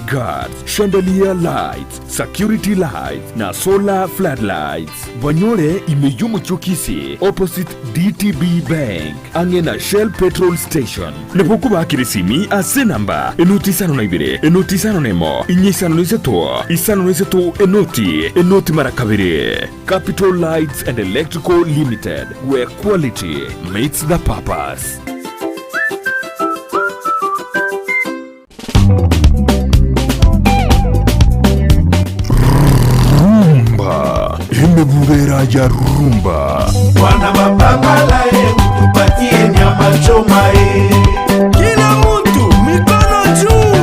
guards, chandelier lights, security lights na solar floodlights. Banyore imeyumu chukisi opposite DTB Bank angena Shell petrol station. Nepokuba kirisimi ase namba enoti sano na ibire enoti sano nemo inye sano niseto enoti marakabiri. Capital Lights and Electrical Limited, where quality meets the purpose. Rumba imebubera ya rumba. Wana mapangala utupatie nyama choma kila mtu mikono juu.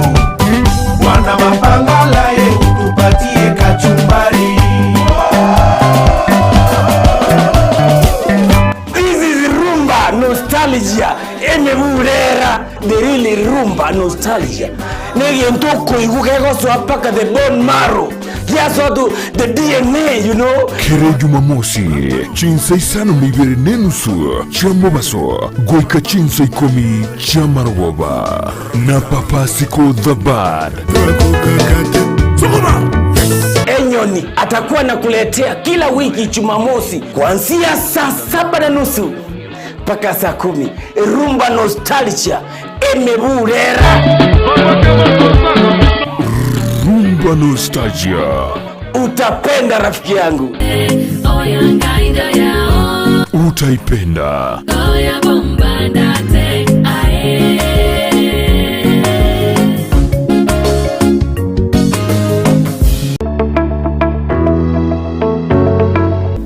Wana mapangala utupatie kachumbari. This is rumba nostalgia. Emebubera the really rumba nostalgia. Negi ntoko igukego swapaka the bone marrow. Yes, the DNA, you know. Kere Jumamosi, chinsei sano mibere nenusu, chamobaso, goika chinsei komi, chamarwoba, na papa siko the bad. Enyoni atakuwa nakuletea kila wiki Jumamosi kuanzia saa 7:30 mpaka saa 10. Rumba nostalgia emebubera. Rumba nostalgia. Utapenda rafiki yangu. Utaipenda.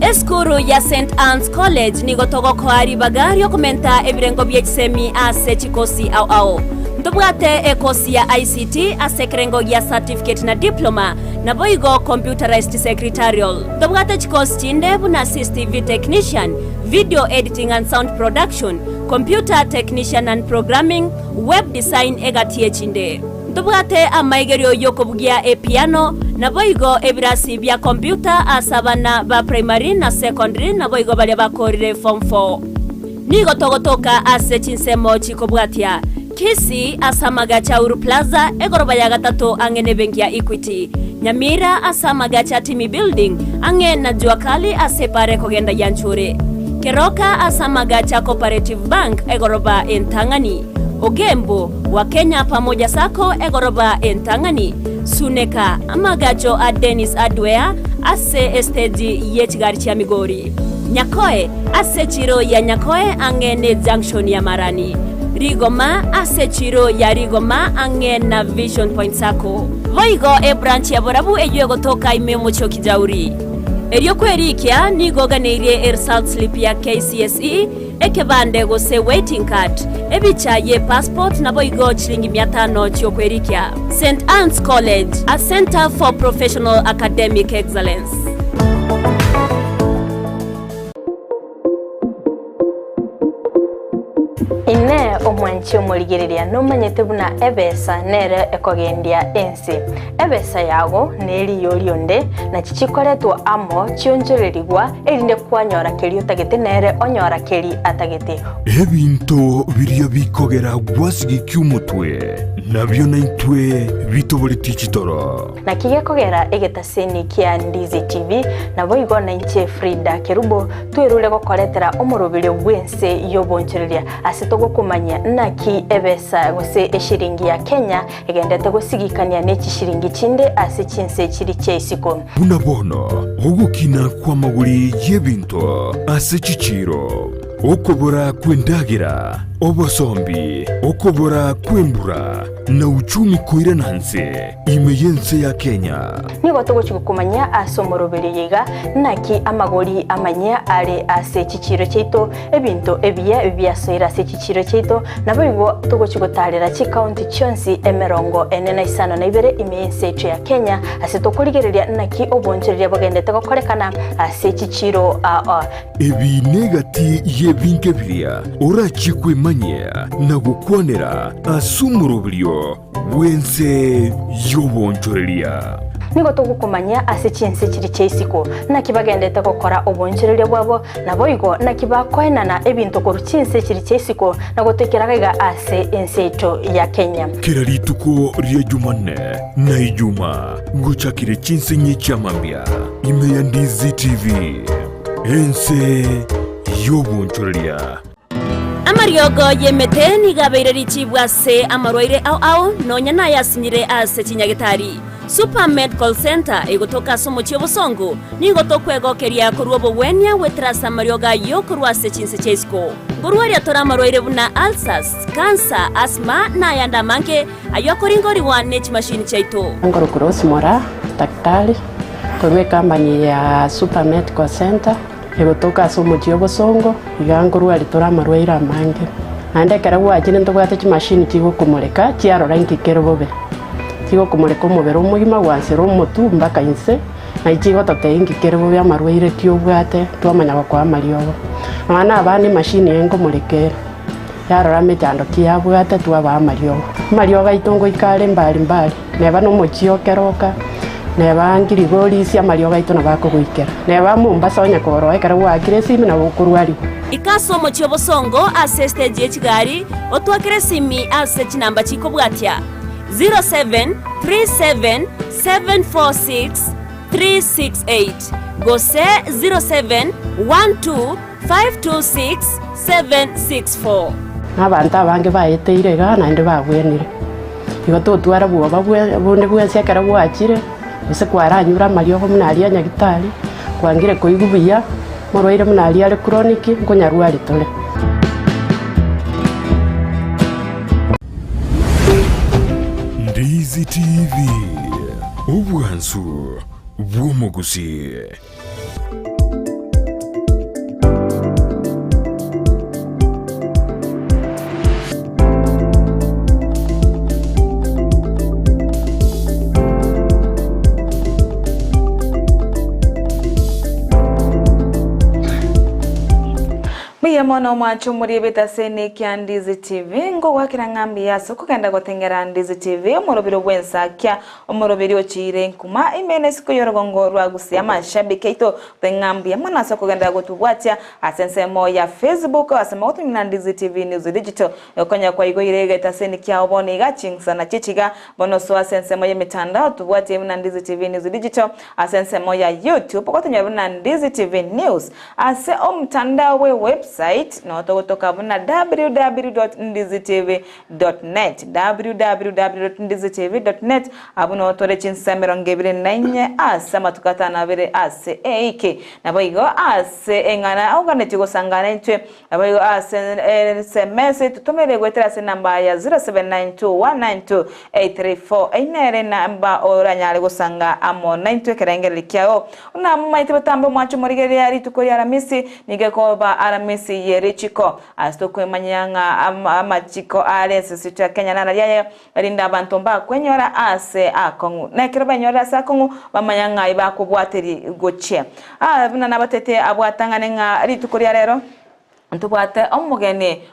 Eskuru ya St. Anne's College nigotoko kwari bagari okumenta ebirengo by'ekisemi ase chikosi au. Ndobwate ekosi ya ICT ase kirengo ya certificate na diploma na boigo computerized secretarial. Ndobwate chikosi chinde buna CCTV technician, video editing and sound production, computer technician and programming, web design egatie chinde. Ndobwate amaigerio yokobugia piano na boigo ebirasi bya computer asabana ba primary na secondary na boigo bali bakorire form 4. Nigo togotoka ase chinsemo chikobwatia Kisii asamaga cha Uru Plaza egoroba ya gatatu angene benki ya Equity. Nyamira asamaga cha Timi Building ange na juakali asepare kogenda yanchure. Keroka asamaga cha Cooperative Bank egoroba entangani. Ogembo wa Kenya pamoja sako egoroba entangani. Suneka amagacho a Dennis Adwea ase estedi yechigari cha Migori. Nyakoe ase chiro ya Nyakoe angene junction ya Marani. Rigoma ase chiro ya Rigoma ange na Vision Point sako. Voigo branch ya Borabu eyo gotoka imemo choki jauri. Erio kwerikia nigoga neirie result slip ya KCSE ekebande gose waiting card. Ebicha ye passport na boigo chilingi 500 chyo kwerikia. St. Anne's College, a center for professional academic excellence. Ine omwanchi omurigereria no manyete buna ebesa nere ekogendia ensi. Ebesa yago neri yorionde na chichikoretwo amo chionjorerigwa erinde kwanyora keri utagete nere onyora keri atagete. Ebinto biria bikogera gwasigi kyumutwe nabyo naitwe bitoboriti chitoro. Na kigekogera egetaseni kia Ndizi TV na boigo na inche Frida Kerubo twerule gokoretera omurubiri gwense yobonchereria asitogo kumanya naki ebesa gose eshiringi ya Kenya egendete gusigikania neki shiringi chinde ase chinse chiri cheisiko. Unabono ogukina kwa maguri yebinto ase chichiro okobora kwendagira obosombi okobora kwembura na uchumi koirananse imeyense ya Kenya. Nigo togochikukumanya asomorobere yiga naki amagori amanya ale ase chichiro cheito ebinto ebya soira ase chichiro cheito naboigo togochikutarira chi county chonsi emerongo enena isano na ibere imeyense echo ya Kenya ase tokurigereria naki obonchereria bagendete gokorekana ase chichiro ebi negati yebinke biria orachikwe manya na gukwanera asumurubrio wense yobonchoreria. nigo tugukumanya ase chinse chiri cheisiko na kibagendete gukora obonchereria bwabo nabo igo na kibakoenana ebinto koru chinse chiri cheisiko na gutekeraga ase enseito ya Kenya. Kira rituko ria Jumanne na Ijumaa nguchakire chinse nyikyamambya ime ya Ndizi TV ense yobonchoreria amariogo yemete nigabeire richibwa se amarwaire ao nonya na yasinyire ase chinyagitari Super Medical Center igotoka somo chiobosongo nigotokwegookeria kurwa bowenia wetrasa marioga yo kurwa ase chinse cheisiko ngurwaria tora amarwaire buna ulcers, cancer, asthma na yanda mange ayo koringoriwa nech machine chaito ngorokoro simora daktari kurwe company ya Super Medical Center igotoka somo chiobosongo igangurwa ritora amarwaire amange ande karagwa chine ntobwate chi machine chigokumureka chiarora nkikero bobe tigo kumureka umubero umugima gwansira umutu mpaka inse na ichigo totengikere bo byamarwaire kyobwate twamanya kwa mariogo abana abandi machine yengo murekera yarora mechando kyabwate twaba mariogo itongo ikale mbali neba no mochiokeroka neba ngirigori cia mariogo itona bakugwikera neba Mombasa onya koroe kare wakire simi na bukurwari ikaso mochiobosongo ase stage yechigari otwakire simi ase chinamba chiko bwatia 0737746368 gose 0712526764 abantu abange bayeteire gana ndi bagwenire igo tutwara bwoba bundi bwense kare bwachire ese kwaranyura mariogo munaria nyagitari kwangire koigubiya morwaire munaria ari chronic nkonyarwari tole Ndizi TV ubwansu bw'omugusi. Mono mwacho muri betasene kya Ndizi TV ngo wakira ngambi yaso kugenda gotengera Ndizi TV omorobiro gwensakya omorobiro chire nkuma imene siko yorogongo rwa Gusii amashabike ito tengambi amana so kugenda gotubwatya asensemo ya Facebook asema otumina Ndizi TV News Digital yokonya kwa igo irege tasene kya obone gachingsa na chichiga bono so asensemo ya mitandao tubwatye na Ndizi TV News Digital asensemo ya YouTube kotonya na Ndizi TV News ase omtandao we website no toka buna www.ndizitv.net abuno tore chinsamero ngebire nanye asama tukatana bere ase eike naboigo ase engana auganeti gosangana ntwe naboigo ase SMS tutomere gwetera se namba ya 0792192834 inere namba oranyale gosanga amo 92 kerengere kyao una maite batambo mwacho morigere yari tukori aramisi nigeko ba aramisi yerichiko astokwe manyanga amachiko alese situa Kenya na ya rinda abantu mba kwenyora ase akongu na kiroba nyora sakongu bamanyanga ibakubwateri goche buna nabatete abwatangane nga ritukuri rero ntubwate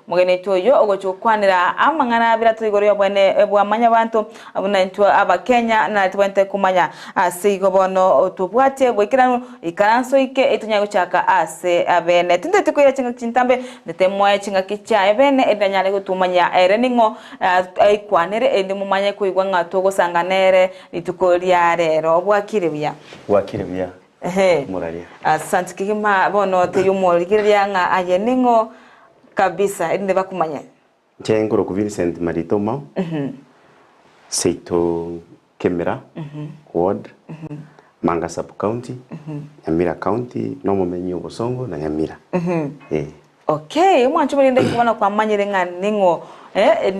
mugene toyo ogocukwanira amangana abira turigoro bwene bwamanya abantu abuna ntwa abakenya na twente kumanya asigo bono tubwate bwekira ikaranso ike etunyago chaka ase abene tinde tukoya chinga chintambe ndetemwa chinga kicha ebene edanyale gutumanya ereningo aikwanire ende mumanye kuigwa ngato gosanganere litukoria rero bwakire bya Muraria. Asante kigima bono teyumoligiria nga ayeningo kabisa ende bakumanya. Chengoro ku VINCENT marito OMAO. Seito Kemera. Ward. Manga sub county. Nyamira county no momenyo Bosongo na Nyamira. Okay, mwancho mulinde kubona kwa manyire nga ningo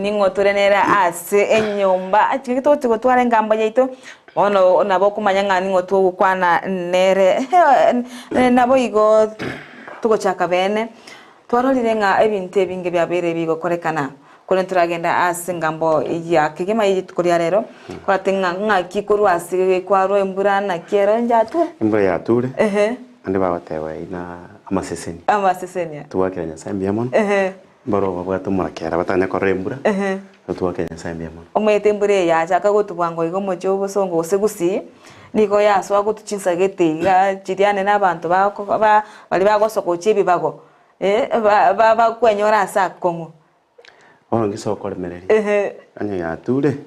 ningo turenera ase enyomba akito tware ngamba yaito ono nabo kumanya nga ningo tukwana nere nabo igo tugochaka bene twarolire nga ebintu ebinge byabere bigo korekana kone turagenda ase ngambo ya kigema yitukoria rero kwatenga nga kikuru ase kwaro embura na kero njatu embura ya ture ande babatewa ina amaseseni amaseseni tuwakira nyasambi yamon baro babwato murakera batanya korembura Otwa Kenya sambia mo. Omwetembure ya chaka gotubwango igo mocho bosongo osegusi niko yaswa gutuchinsa getiga chiriane n'abantu bako bali bagosoko chibi bago ba kwenyora asa kongo Ono ngisokore mereri. Anya ya ture.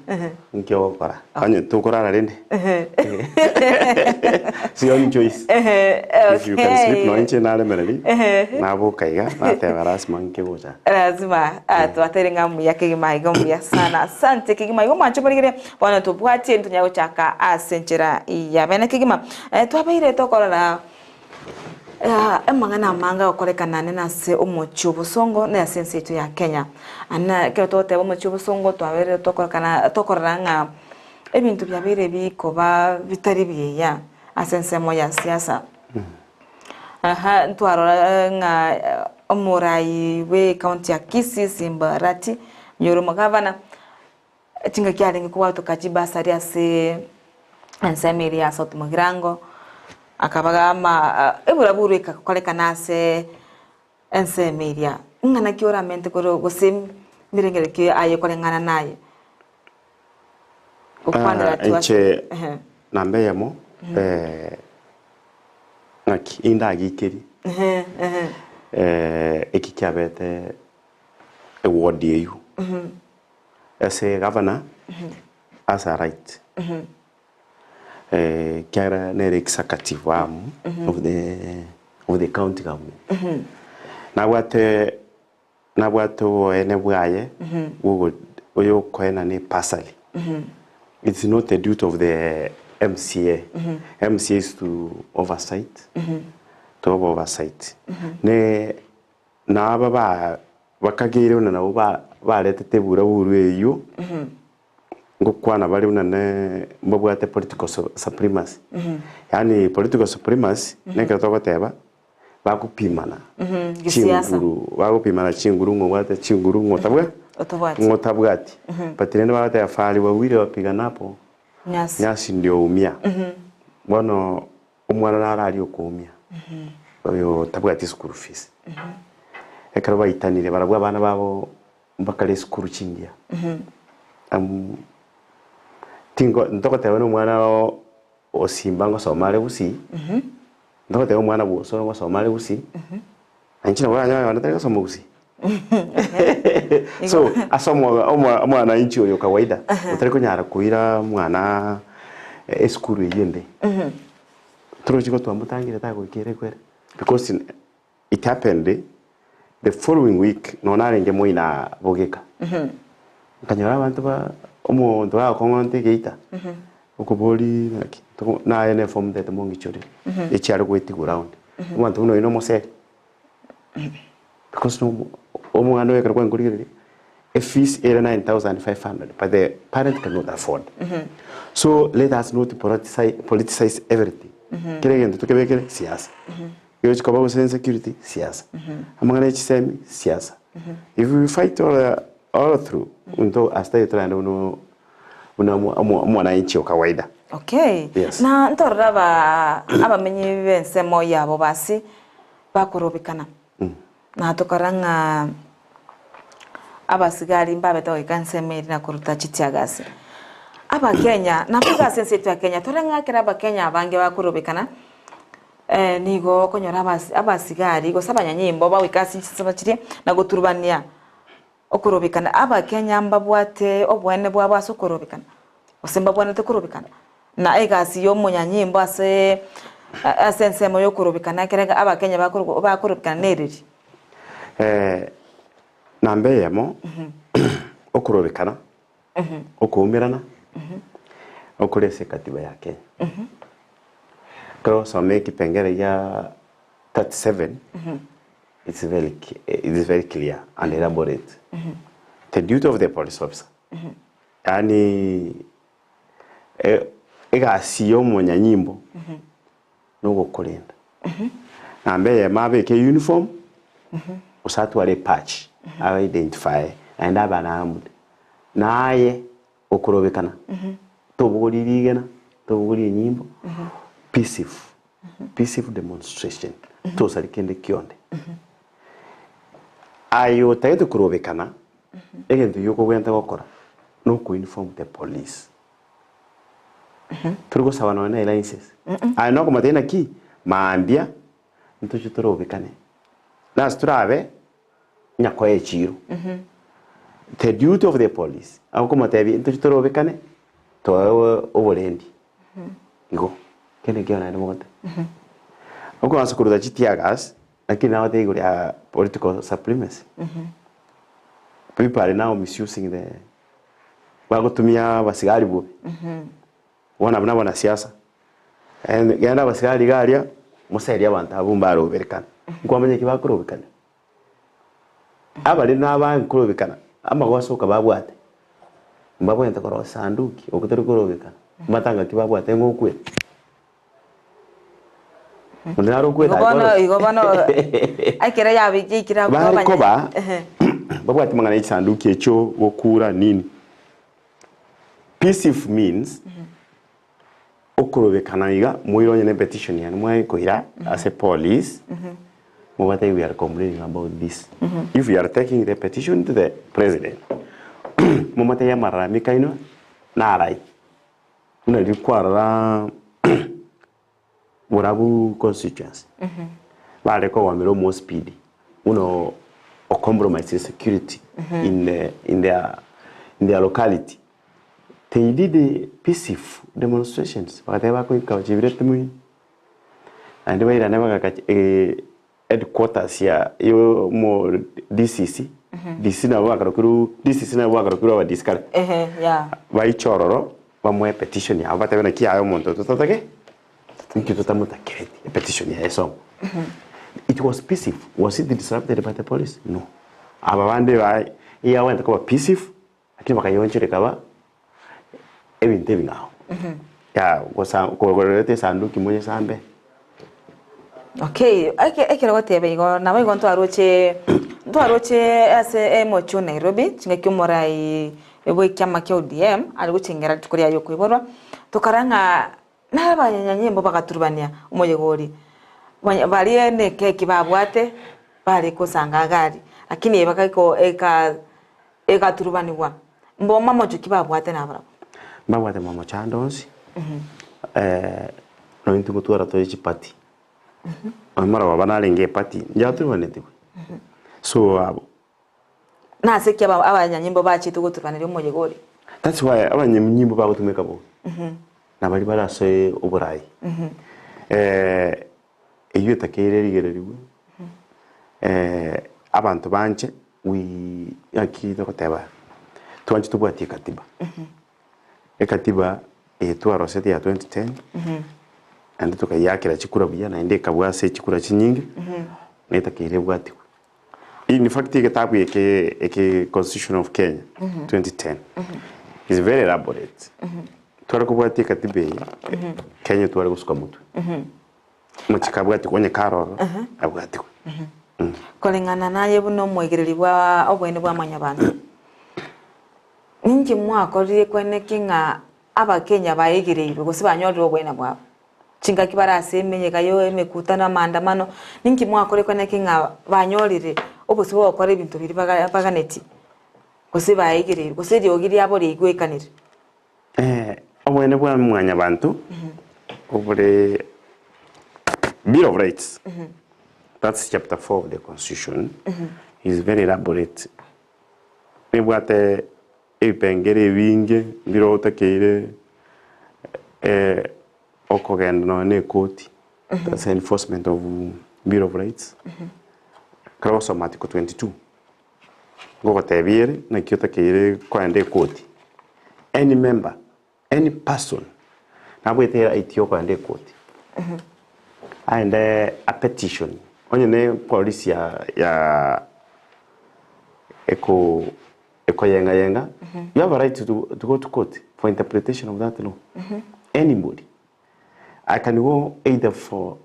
Nkyo gukora. Anya tukurara rende. Si on choice. If you can sleep no inche nale mereri. Nabo kaiga na te varas manke goja. Lazima atwaterenga mu yakigima igomu ya sana. Asante kigima igomu anchoborigere bwana tubwati ntunyago chaka asenchera ya bene kigima. Twabaire tokorana emangana manga okorekana nena se omochi obosongo na sense itu ya Kenya ana kero tote omochi obosongo twabere tokoranga ebintu byabere bikoba bitari biya asense mo ya siasa ntwarora nga omurai we county ya Kisii Simbarati nyoro magavana tinga kyali kuba tokajiba saria se ensemiri ya South Mugirango akabaga ebura ikakoleka nase ense media ngana kiora mente koro gosim mirengere ki aye kolengana naye ukwanira tuache nambe yamo ngaki inda gikeri ekikyabete award yeyu as a governor as a right Kara nere executive of the county government. Na watu ene bwaye uyo koena ni pasali. It's not the duty of the MCA. MCA is to oversight. To oversight. Ne na baba bakagire na ba lete tebura buru eyo. Ngokwana bali unane mbabwate political supremacy. Yani political supremacy neka tokoteba bakupimana. Chinguru bakupimana chinguru ngwate chinguru ngotabwati. Patirende bate afali wawire wapiganapo. Nyasi ndio umia. Bono umwana narali okumia. Bayo tabwati school fees. Ekara bayitanire barabwa bana babo mbakale school chingia. Tingo ntoko tewe no mwana osimba ngo somale Gusii ntoko tewe mwana bwo ngo somale Gusii anchina wala nyama wanataka somo Gusii so asomo mwana inchi oyo kawaida utari kunyara kuira mwana eskuru yende trochiko twamutangire ta kwikere kwere because it happened the following week no narenge moina bogeka kanyora abantu ba omuntu akongonte geita ukuboli na ene form that mongi chori ekyali kwetigura round umuntu uno ino mose because no omwana we karwa ngurire a fees 9,500 but the parent cannot afford so let us not politicize everything kiregende tukebekere siasa yo chikoba security siasa amangana chisemi siasa if we fight all through unto hasta yetranda mwana inchi kawaida. Okay. Yes. Na ntorra abamenyi bensemo yabo basi bakurubikana. Na tokaranga abasigari mbabe to ikansemeri na kuruta chitiagasi. Aba Kenya na puga sensitive ya Kenya torenga kira aba Kenya abange bakurubikana. Nigo konyora abasigari go sabanyanyimbo bawikasi sabachiri na guturubania. Okurubikana aba Kenya mbabwate obwene bwaba sokurubikana osemba bwana tekurubikana na egasi yo munyanyimbo asensemo yo kurubikana kerega aba Kenya bakurubikana neriri nambe yamo okurubikana okumirana okurese katiba ya Kenya so make pengere ya 37 it's very clear and elaborate. The duty of the police officer. Yani ega siyo munyanyimbo no gokolenda. Nambe mabe ke uniform usatu wale patch identify and abana amude. Naye okurobekana. Tobugulirigena, tobuguli nyimbo. Peaceful demonstration. Tosali kende kionde. Ayo tayeto kurobekana egento yoko gwenta gokora no ku inform the police turgo sabana na license no ko matena ki maambia nto chitoro bekane nas turabe nyako echiro the duty of the police ako matebi nto chitoro bekane to oborendi igo kene kiona ni mogote ako asukuru chitiagas lakini now they got political supremacy people are now misusing the wagotumia basigari bobe wana bana siasa and genda basigari garia musairia abantu abumba roberekana ngwamenye kibakurobekana abali n'abantu kurobekana amagosoka babwate mbabwente koro sanduki okutari kurobekana matanga kibabwate ngokwe Munaro kweta igobano akira yabiki kira kubanya koba babwate mangana isanduki echo gokura nini peaceful means okurobekana iga muironye ne petition ya mwa koira as a police what we are complaining about this if you are taking the petition to the president momate ya marami kaino na rai una require Warabu constituency vale ko wamiro more speedy uno o compromise security in their locality. They did peaceful demonstrations. Whatever going to achieve me. And the way I never got headquarters here, you more DCC. DCC na work kuru DCC na work kuru wa discard. Yeah. Vai chororo, va mo petition ya. Vata na kia ayo monto tutake. Thank you tutamuta kireti. Petition ya eso. It was peaceful. Was it disrupted by the police? No. Ababande wa iya went ko peaceful. Lakini wakayonchire kaba ebintu bingao. Ya ko sanduki mwenye sambe. Okay, ake gotebe igo na baigo ntwaroche ase emochu Nairobi chinga kyomorai ebo kyama kya ODM ali guchingera tukoria yo kwiborwa tukaranga na banyanyembo bagaturubania umuyegori bali ne keki babwate bali kusanga gari lakini bakaiko eka turubaniwa mbo mama chuki babwate nabara babwate mama chandozi no intu twara to ichipati amara babana lenge pati njaturubanete so na sekia abanyanyimbo bachi tugutubanira umuyegori. That's why abanyanyimbo bagutumeka bo na bali barase uburai iyo takererigereriwe abantu banje yakito koteba twanchi tubwati katiba ekatiba twarosete ya 2010 and tukayakira chikura buya na ndeka bwase chikura chinyingi netakere bwati in fact kitabu eke Constitution of Kenya 2010 is very elaborate twara kubwati katibe Kenya twara gusuka mutu muchikabwati kwenye karoro abwati kolengana naye buno mwegereri bwa obwene bwa manyabantu ninki mwakorire kwene kinga abakenya bayegereirwe gusibanyoro obwene bwabo chinga kibarase menyeka yo emekutana maandamano ninki mwakore kwene kinga banyorire obusibo okore ibintu biri baganeti gusibayegereirwe gusiri ogiri abore igwekanire obwene bwa manyabantu obure Bill of Rights. That's chapter 4 of the Constitution. Is very elaborate. Nebwate epengere winge biro takere okogenda no ne court. That's enforcement of Bill of Rights. Clause Article 22. Go tebire na kyota kere kwande court. Any member, any person na bwetera itio kwande court. And a petition. Onye ne police ya eko yenga. You have a right to go to court for interpretation of that law. Anybody. I can go either for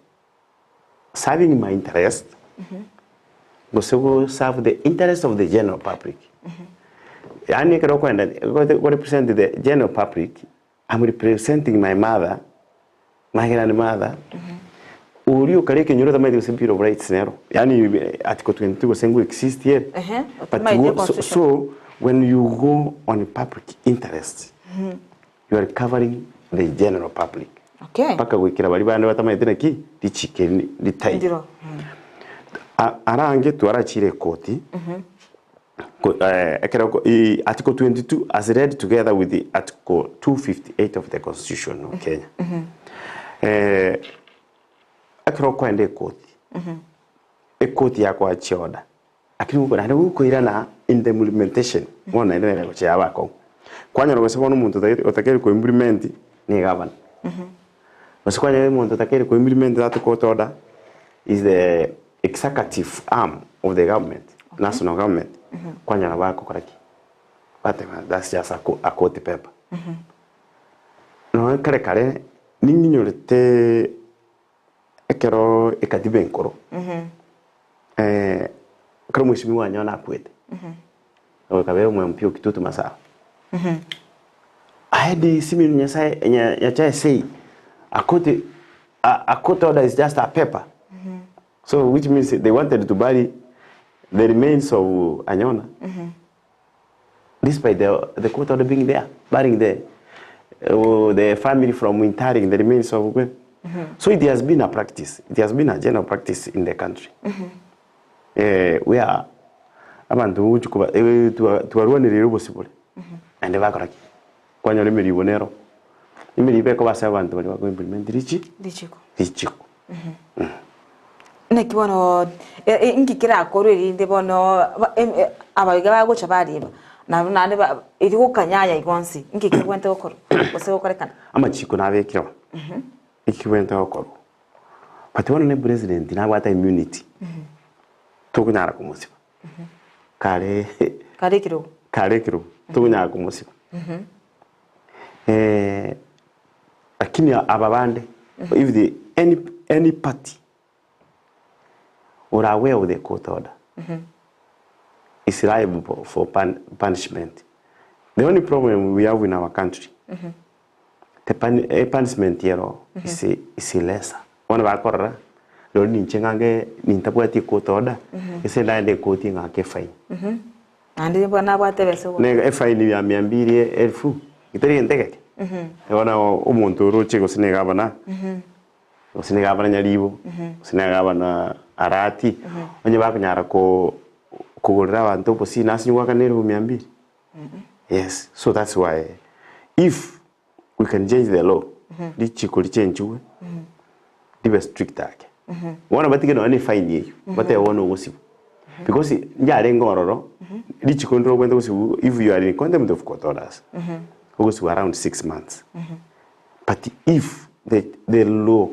serving my interest, but so serve the interest of the general public. I represent the general public. I'm representing my mother, my grandmother. Uriyo kare kenyoro tamai the Bill of Rights nero. Yani Article 22 was saying exist here. But so when you go on a public interest, you are covering the general public. Okay. Paka wikira bali bana batamai tena ki dichike di tai. Ndiro. Arange tuarachire koti. Article 22 as read together with the Article 258 of the Constitution of Kenya. Akiro kwende koti. Koti yako achioda. Akini uko na uko irana in the implementation. Mwana ina ko chia bako. Kwanya ro sebo n'umuntu utakeri ko implement ni governor. Kwanya n'umuntu utakeri ko implement that court order is the executive arm of the government, national government. Kwanya na bako koraki. That's just a court paper. No kare ningi nyorete ekero ekadibe nkoro. Karo mwishimi wanyona akwete. Kabe mwempio kitutu masaa. Ahedi simi nyasa nyacha say a court order is just a paper. So which means they wanted to bury the remains of Anyona. Despite the court order being there, burying the family from interring the remains of Gwen. So it has been a practice. It has been a general practice in the country. We are abantu tuarwane rero possible. And the bakoraki. Kwanya le meri bonero. Imeri beko basa abantu bali bako implement dichiko. Na kibono ingikira akoreri ndebono abayiga bago chabari na nane ba irigo kanyanya igonsi ingikira kwente okoro bose okorekana amachiko nabekira ikiwente okoro patwana ne president na bata immunity tukunyara kumusiba kare kiro tukunyara kumusiba lakini ababande if the any party or aware of the court order is liable for punishment. The only problem we have in our country, the punishment here is lesser. One of our corner, the only chengange nintapuati court order is a line quoting a fine. And you want to so a fine ya miambiri elfu. Italian take it. Ona umuntu chego sinegabana. Sinegabana nyalibo. Sinegabana arati. Onye bakunyara ko kugurira abantu posi nasinywa kanero miambiri. Yes, so that's why if we can change the law, dichiko change we. Dibe strict take. Wana batike no any fine you. But I want to go because njare ngororo dichiko ndro kwenda go if you are in contempt of court orders. Goes around 6 months. But if the law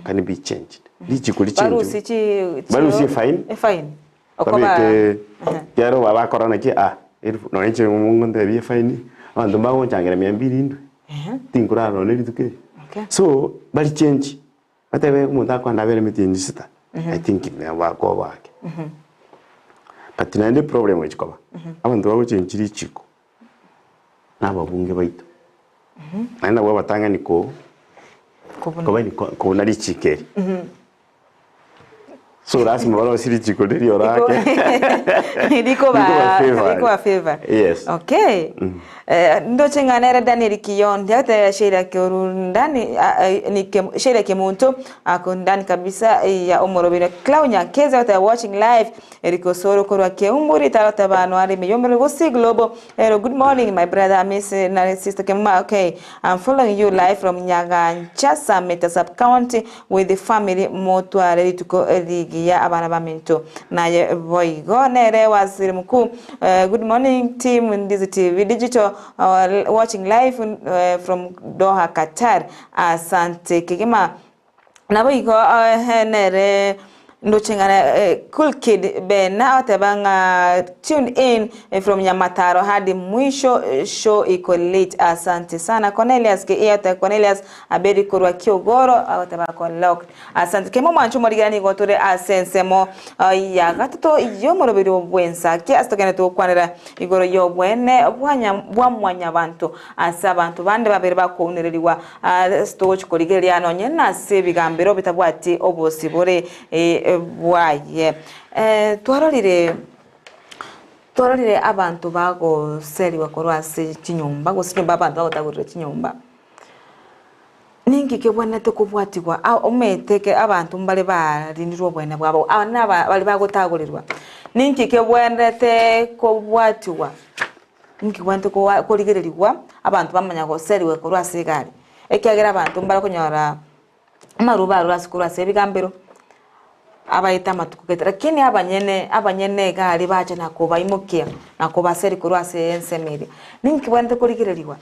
can be changed, dichiko change. Barusi fine. A fine. Okoba yaro baba korona ki no enche mungonde bi fine ando bawo changira miambiri ndu tinkura no ne duke so bali change atabe umuntu akwanda bere mitindi sita I think me wa go back but na the problem which koba abantu bawo change chiko nabo bunge baitu naenda wa batanga niko ko na lichikeri so lazima wala siri chiko deri orake Niko ba favor. Yes. Okay. Ndo chenganera Daniel Kiyon hata sheria ndani ni sheria kemuntu akundani kabisa ya omorobere Claudia Keza hata watching live eriko soro korwa keumburi tarata bano ari meyomero Gusii global. Good morning my brother miss na sister Kemma. Okay, I'm following you live from Nyagancha Summit sub county with the family motwa ready to go ya abana bamento naye boygo nere waziri mkuu. Good morning team Ndizi TV digital watching live from Doha Qatar. Asante kigema na boygo nere ndo chingana cool kid bena otabanga tune in from Nyamataro hadi mwisho. Show iko late. Asante sana Cornelius ke iyata Cornelius abedi kurwa Kiogoro otabako lock. Asante kemo manchu morigani gotore asensemo ya gatuto iyo morobiri obwensa ki astokene to kwanira igoro yo bwene bwamwanya bantu asa abantu bande babere bakonereriwa sto chikorigeria nonye na sebigambiro bitabwati obosibore bwaye twarorire abantu bago seri bakorwase kinyumba gosinyumba abantu bagotagurira kinyumba ningi kebwana tekubwatirwa umeteke abantu mbale barindirwa bwene bwabo naba bali bagotagurirwa ningi kebwana te kubwatirwa ningi kwante ko koligererwa abantu bamanya go seri bakorwase gari ekyagera abantu mbale kunyora maruba rwasikurwase ebigambiro abaita matukugeta lakini abanyene gari baje nakuba imukia nakuba seri kurwase ensemiri ninki bwande kuligiririwa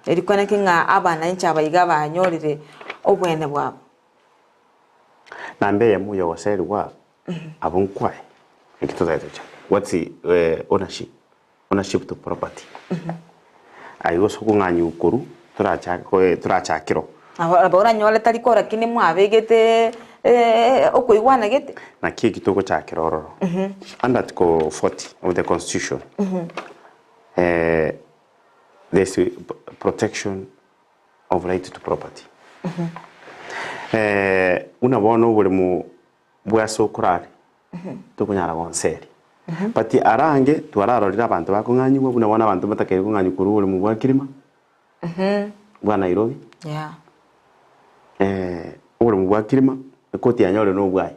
erikwana kinga abana incha abayiga banyorire obwene bwabo nambe ya muyo waseri wa abunkwai ikitozaitocha what's ownership to property ayo sokunganyi ukuru turachakiro abora nyole talikora kini mwabegete okuigwana gete na kie kitoko cha kirororo under article 40 of the constitution there's protection of right to property una bono buri mu bwaso kurari tukunyara gonseri pati arange twararorira abantu bakunganyiwe buna bona abantu batakere kunganyi kuru buri mu bwakirima bwa Nairobi buri mu bwakirima koti ya nyore no bwai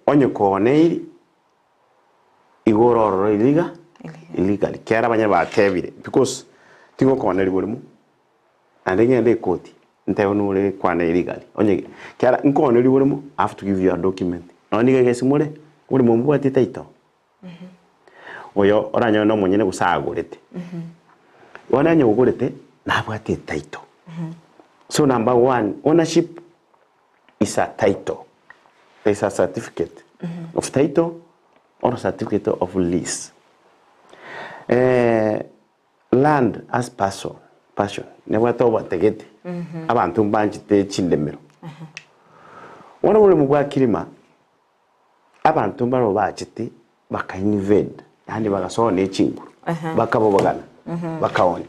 onye konei igororo illegal kera banya ba kebire because tingo koneri burimu andenge ande koti ntayo nure kwana illegal onye kera nkoneri burimu I have to give you a document oni gege simule uri mu bwati taito oyo oranya no munyene gusagurete wana nyo gurete na bwati taito. So number one, ownership is a title. There is a certificate of title or a certificate of lease. Land as passion. Never thought about the get. Abantu mbanjite chindemero. Wana ule mugwa kirima. Abantu mbaro bachite bakainvade. Yani bagasone chinguru. Bakabo bagana. Bakaoni.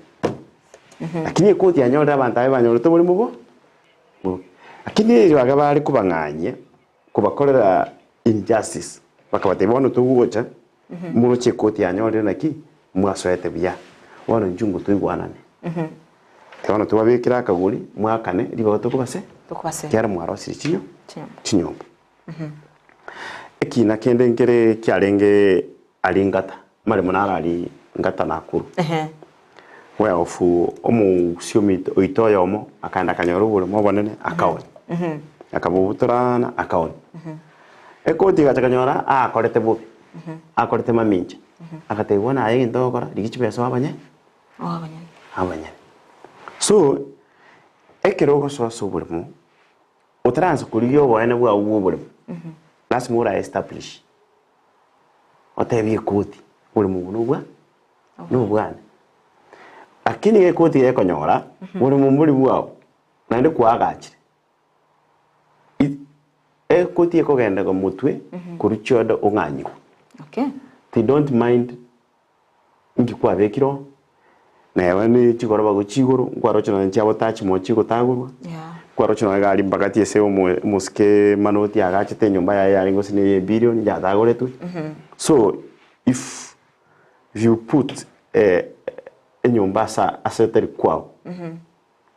Lakini koti yanyora abantu abanyora to muri mubo lakini bagaba ari kubanganye kubakorera injustice bakabate bono tugugocha muruche koti yanyora naki mwasoete bya wono njungu tuyigwanane tebano tubabikira akaguri mwakane ribago tukubase kyara mwarosiri chinyomba ekina kende ngere kyarenge alingata mari munara ali ngata nakuru well fu omu siomito oitoya omo akanda kanyoro bure mo bonene akawoni akabubuturana akawoni ekoti gachakanyora akorete bubi akorete maminja akategwana ayi ndokora digichibeso abanye so ekerogo so bure mo utransa kuriyo bwana bwa ubu bure last mura establish otebi koti bure mo nubwa nubwana lakini ekoti ekonyora muri mumburi bwao nande kwagachire ekoti ekogenda go mutwe kuruchodo unganyiwe they don't mind ngikwa bekiro newe ni chigoro bago chigoro ngwaro chino nchabo tachi mo chigo tagurwa kwaro chino gali bagati ese muske manoti agachite nyumba ya yaringo sine billion ya tagore tu so if you put nyumba sa aseteri kwao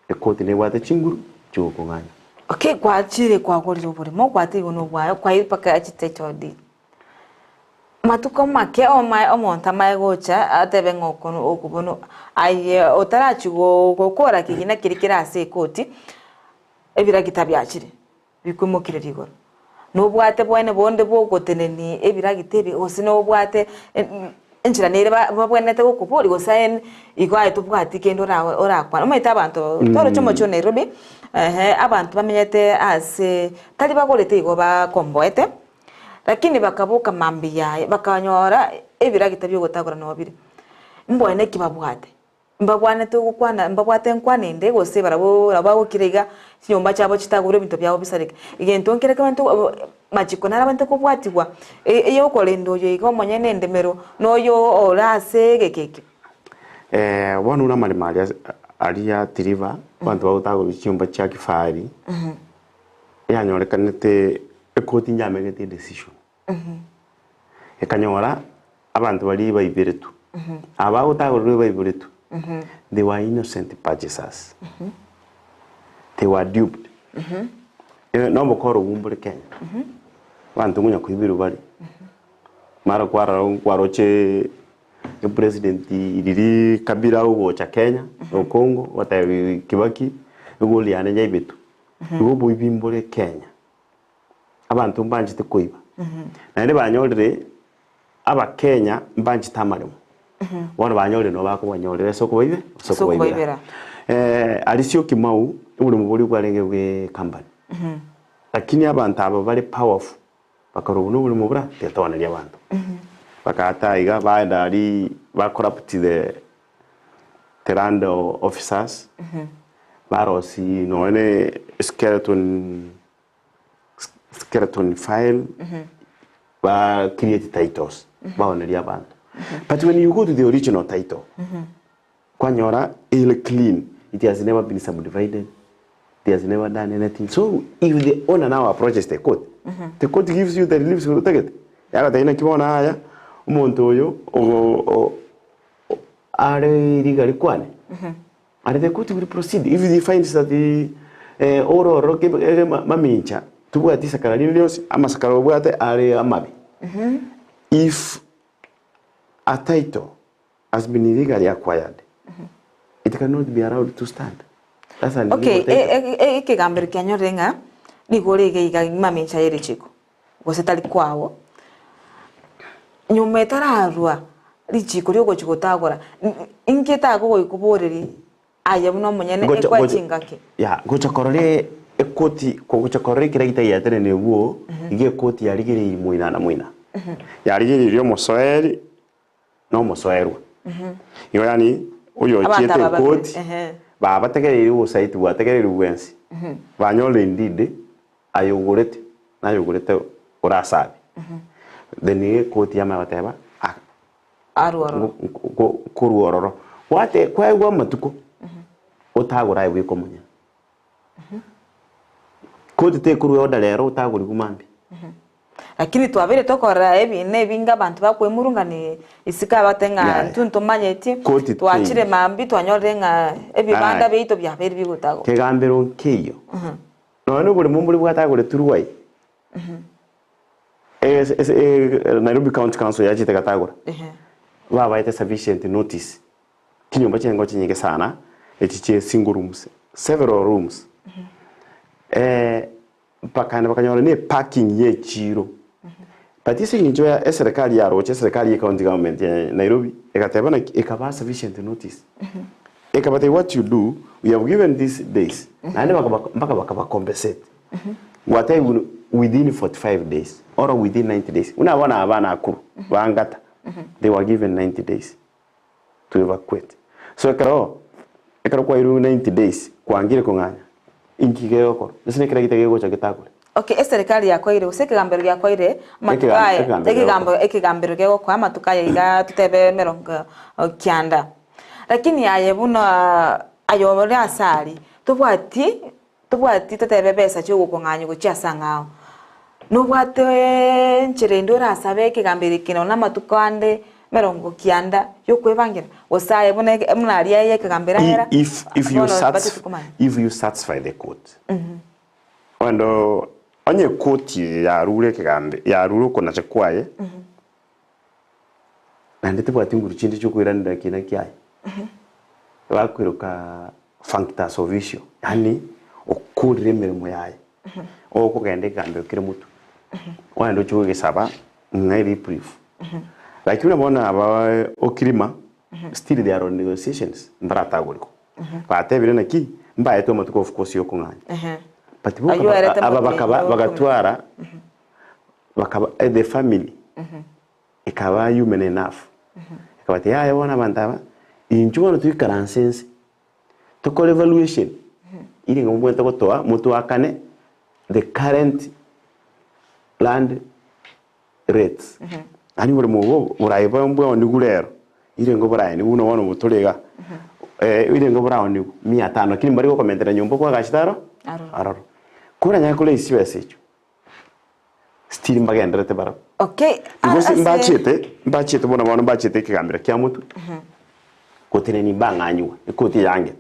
ekoti ne wate chinguru chuko nganya kwa chire kwa gori buri mo kwate igono bwayo kwa ipaka achite chodi matuko make omonta mai gocha atebe ngokono okubono aye otarachigo gukora kigina kirikira ase ekoti ebira kitabyachire bikumukire rigoro no bwate bwene bonde bogoteneni ebira gitebi osino bwate enjira nere babwenete gukuburi gosaen igwaye tubwati kendo orakwana omaita abantu toro chomo cho Nairobi abantu bamenyete ase tari bagorete igo bakomboete lakini bakabuka mambi yaye bakanyora ebiragita byo gutagura no bire mbone kibabwate mbabwanete gukwana mbabwate nkwanende gose barabo kirega nyumba cyabo kitagura ibintu byabo bisarika igento nkereka abantu machiko narabante kubwatirwa iyo kolendo yo ikomonye nendemero noyo orase gekeke wanu na mali aria tiriva bantu bagutagura cyumba cya kifari yanyorekanete ekoti nyamegete decision ekanyora abantu bari bayibiretu abagutagura bayibiretu they were innocent purchasers they were duped no mukoro gumbure Kenya bantu munya kuibiru bari mara kwaroche president iriri Kabila ugo cha Kenya no Congo wataye Kibaki ugoli ane jaibetu ugo buibimbure Kenya abantu mbanjite kuiba na ne banyorere aba Kenya mbanjite amaremo wana banyorere no bako banyorere soko baibera alisio kimau uri muburi gwarenge we company lakini abantu aba bari powerful bakarubu no buri mubura tetwanira abantu bakata iga baenda ari ba corrupt the land officers barosi no ne skeleton file ba create titles ba oneri abantu but when you go to the original title kwanyora il clean, it has never been subdivided, it has never done anything. So if the owner now approaches the court gives you the relief to take it. Yaga taina kibona haya umuntu oyo o are rigari kwane and the court will proceed if they find that the oro ke mamincha tuwa tisakara nilios ama sakara bwate are amabi if a title has been illegally acquired it cannot be allowed to stand. That's an okay kigambiro kyanyorenga nigorege iga mamincha yere chiko gosetali kwawo nyuma etararwa rijiko ryo gukigotagora inketa go ikuboreri aya buno munyene ekwa kingake ya gochakorore ekoti ko gochakorore kiragita yatere nebuo ige koti yarigire muina na muina yarigire ryo mosoeri no mosoerwa yo yani uyo chiete koti baba tegereri wo site wa tegereri wensi banyole ndide ayogorete na yogorete orasabe deni koti ya mabateba aruoro kuruororo wate kwaigwa matuko otagora iwe komunya koti te kuruo dalero otagori kumambi lakini twabere tokora ebine binga abantu bakwemurungani isika batenga tunto manyeti twachire mambi twanyorenga ebibanda beito byabere bigutago kegambero nkiyo none buri mumburi bwatagore turuwai Nairobi County Council yachite katagora baba ite sufficient notice kinyumba chengo chinyike sana echiche single rooms several rooms pakana bakanyora ne parking ye chiro patisi njoya serikali ya roche serikali ya county government ya Nairobi ekatebana ekaba sufficient notice ekabate what you do we have given these days and mpaka compensate what I will within 45 days or within 90 days unaona abana akuru bangata they were given 90 days to evacuate so ekaro kwa iru 90 days kwangire konganya inkigero ko nesine kira kitagego cha kitakure okay serikali yako ire useke gambero yako ire matukaye ekigambero gego kwa matukaye iga tutebe meronga kyanda lakini aye buno ayobore asali tubwati tutebe besa cyo gukonganya gucyasa ngaho nubwate nchirendo rasabe ekigambero kino na matukande merongo kyanda yo kwevangira osaye bune mnari yaye ekigambera hera if you satisfy the court wando onye court ya rule kigambe ya rule kona chekwaye nandite bwati nguru chindi cyo kwiranda kina kyaye bakwiruka functus of issue yani okurire mirimo yaye okugende gambe kire mutu wando cyo gisaba ngari brief Lakini unaona aba okirima still they are on negotiations ndarata goriko. Pate bire naki mbaye to matuko of course yokunganya. But aba bagatwara bakaba the family. Ikaba human enough. Ikaba te ya bona bantaba inchuwa tu karansense. To call evaluation. Ili ngomwenta gotoa mutu akane the current land rates. Ani buri mugo buraiba mbwa onigurero. Ile ngo burayi ni uno wono muturega. Ile ngo burayi ni 500 kini mbari ko komentera nyumba kwa gashitaro? Araro. Kura nyakule isiwe secho. Still mbagendrete bara. Okay. Because mbachete bona bona mbachete kigambira kya mutu. Kotene ni banganywa. Ikoti yange.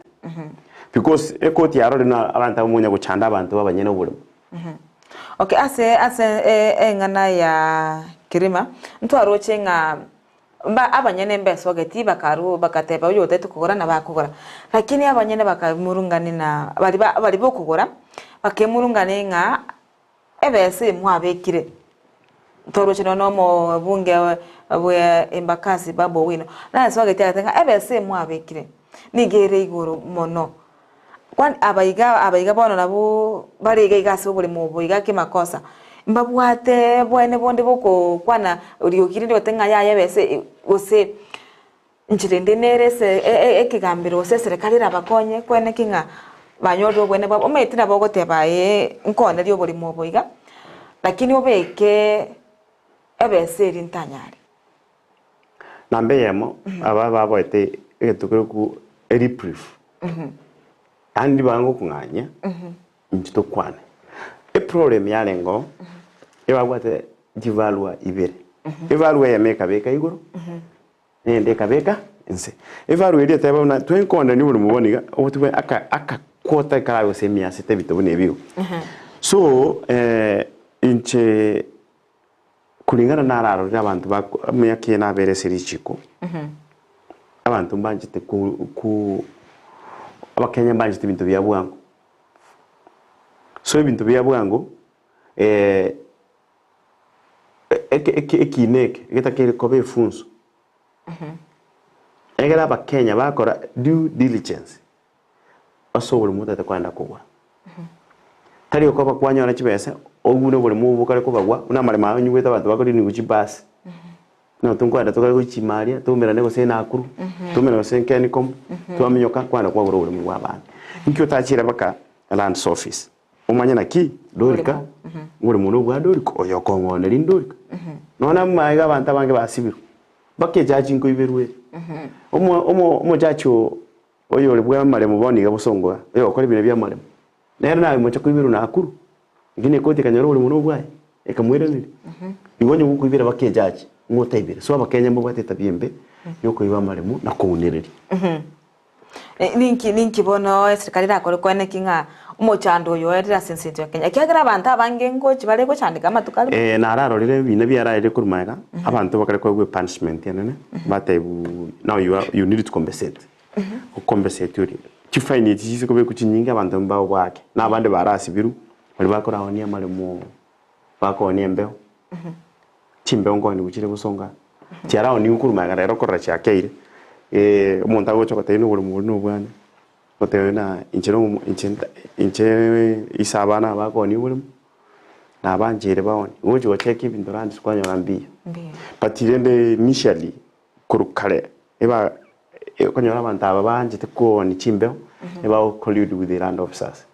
Because ekoti yaro na abantu amunya gucanda abantu babanyene buri. Okay, ase ngana ya kirima ntwaro chenga mba abanyene mbeso geti bakaru bakateba uyo tetu kugora na bakugora lakini abanyene bakamurungani na bari bokugora bakemurungani nga ebese mwabekire ntwaro chino no mo bunge bwe embakasi babo wino na so geti atenga ebese mwabekire nigere igoro mono kwan abaiga bono nabo bariga igase buri mu buiga kimakosa mbabwate bwene bonde boko kwana uriokire ndi batenga ya bese ose njirende nerese ekigambiro ose serikali rabakonye kwene kinga banyodo bwene babo metina bogo tebaye nkone ryo buri mu buiga lakini obeke ebese rintanyari nambe yemo aba baboite etukuru ku reprieve andi bango kunganya njito kwane problem yalengo ebagwate divalua ibere evalua ya meka beka igoro nende kabeka nse evalua ile taba na twenkonda ni buri muboniga obutwe aka kota karayo semia sete bitobone bigo so inche kulingana na raro y'abantu bamuyakiye nabere serichiko abantu mbanjite ku abakenya mbanjite bintu bya bwangu so ibintu bya bwangu ekineke getakere kobe funso egera abakenya bakora due diligence asobora mutu atakwanda kugwa tari uko bakwanyora kibese ogune buri mubu kare kubagwa unamare manyu weta abantu bakori ni guchibasi no tunkwanda tukari guchimaria tumera nego sena akuru tumera no senkenicom tuamenyoka kwanda kwa buri mu abantu nkyo tachira baka land office umanya naki dorika buri muntu bwa dorika oyo kongone lindorika nona maiga abantu bange basibiru bakke jaji nko iberwe omo jacho oyo lebwa mare muboni gabusongwa yo kora ibintu bya mare nero nawe mucha kubiru na akuru ngine koti kanyoro buri muntu bwaye ekamwirelire ibonye uko ibira bakke jaji ngota ibira so abakenya mbo bateta byembe yoko iba mare mu nakonereri ninki bono serikali rakore kwene kinga umuchando yo era sensitive Kenya kyagira abantu abange ngo kibale ko cyandika amatukali nararorire bine byaraire kurumaga abantu bakare ko punishment yanene batebu now you need to compensate compensate yuri kifine tisi ko be kuchinyinga abantu mbao bwake nabandi barasibiru bali bakora awani amalemo bakoni embeo chimbe ngo ni bukire busonga cyarao ni kurumaga rero korra cyakeire umuntu agocho kotene buri muntu bwana otena inche isabana bakoni buri nabanjire bawoni uje wacheki ibintu randi kwanya rambi patirende initially kurukale eba konyora abantu abanje teko ni chimbe eba collude with the land officers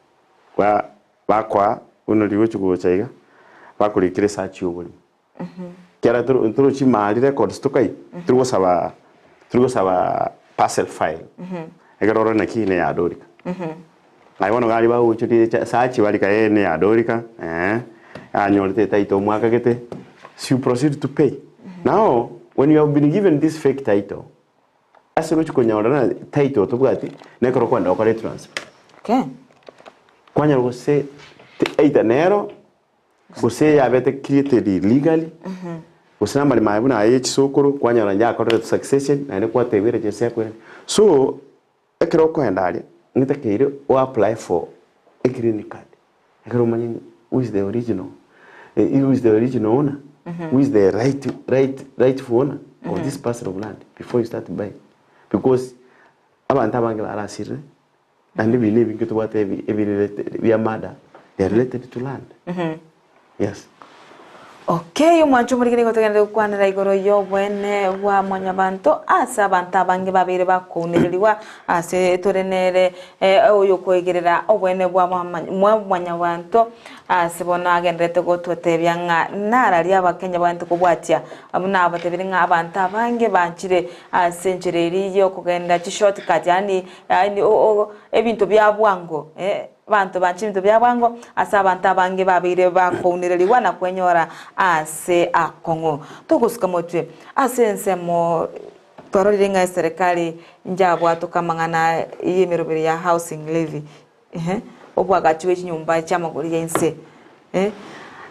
kwa bakwa uno liwo chugochaiga bakurikire search yobuli kera turu chimali records tukai turusaba parcel file egaroro na kine ya dorika aiwono gali ba uchuti search balika ene ya dorika anyorte title mwaka gete you proceed to pay now when you have been given this fake title asero chukonyora na title to bwati nekoro kwanda okare transfer okay kwanya gose eita nero gose ya bete created illegally usina mali maibu na ayi chisokoro kwanya ranja akore succession na ne kwate bere jese kwere so ekero kwenda ngitakeire o apply for a green card ekero manyi who is the original who is the original owner who is the rightful owner or this parcel of land before you start buying. Because abantu abange barasire and we live in what we are mother, they are related to land. Yes. Okay, mwancho muri kiko tugende kwanira igoro yo bwene wa mwanyabanto asa banta bange babire bakuniririwa ase torenere oyo kwegerera obwene bwa mwanyabanto ase bona agendete gotwetebya nga narari abakenya bantu kubwatia amuna abatebire nga abanta bange banchire ase njereri yo kugenda chi shortcut yani ebintu bya bwango bantu banchimito byabwango asa abantu abange babire bakuniririwa na kwenyora ase akongo tukusuka motwe ase nsemo tororiringa serikali njabwa tukamangana yemerobere ya housing levy obwagachiwe chinyumba chamaguri yense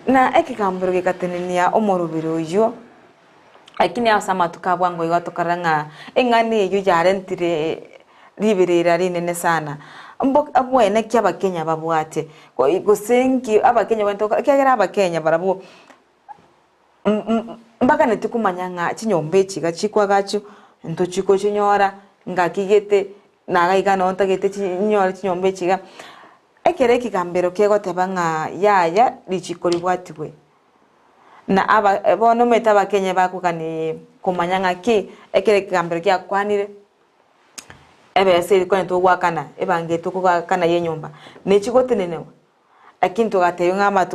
na ekikambiro gikatenenia omorobero yo akini asama tukabwango igatokaranga engani yo yarentire liberera rinene sana abwene ky'abakenya babwate gusengi abakenya bantu kyagera abakenya barabu mbaka netikumanya nga chinyombe chiga chikwa gacho nto chiko chinyora ngakigete nagaigana ontagete chinyora chinyombe chiga ekere kigambero kegoteba nga yaya lichikori bwatibwe na aba bono meta abakenya bakukani kumanya nga ki ekere kigambero kyakwanire ebe seri kwa nto wakana ebange to kana yenyumba nechigote nenewa akinto gateyo ngama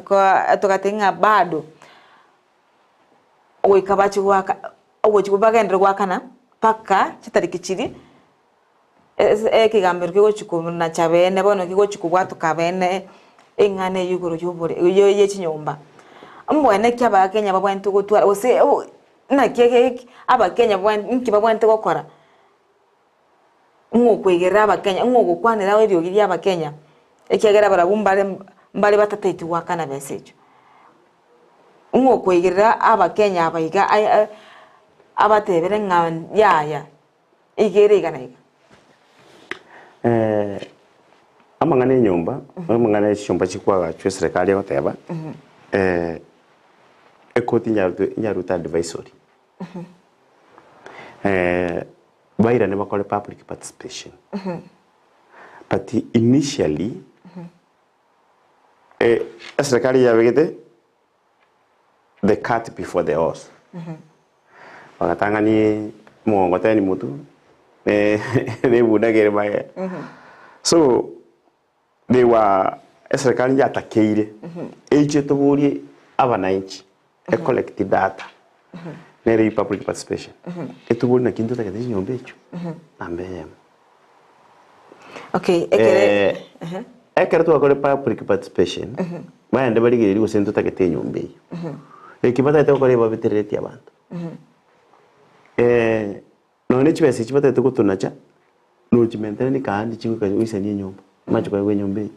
tukatenga bado oikabachi waka owochikubaga ndro wakana paka chitariki chiri ekigambero kigo chikumuna chabene bono kigo chikubwatu kabene engane yugoro yobore yo yechinyumba mbwene kyaba Kenya babwantu gotwara ose na keke abakenya bwantu babwantu gokora kwegera abakenya kwanira we byo abakenya ekyagera barabumbale mbale batateti wakana besejo kwegera abakenya abayiga abatebere nga yaya igere ganayiga amangane nyumba amangane shomba chikwaga chwe serikali yoteba ekoti nyaruta advisory Baira never call public participation. But initially, serikali ya wegete the cat before the horse. Wakatanga ni mwongote ni mutu ne buda gere bae. So they were serikali ya takeire. Eche toburi abananchi collect data. Nere public participation. Eto boli na kinto takete nyombe echo. Ambe. Okay, ekere to akole public participation. Baende bali giri gusento takete nyombe. Ekibata ite okole babitereti abantu. No ne chibese chibata ite kutunacha. No chimentene ni kandi chingu ka wisani nyomba. Macho kwa nyombe.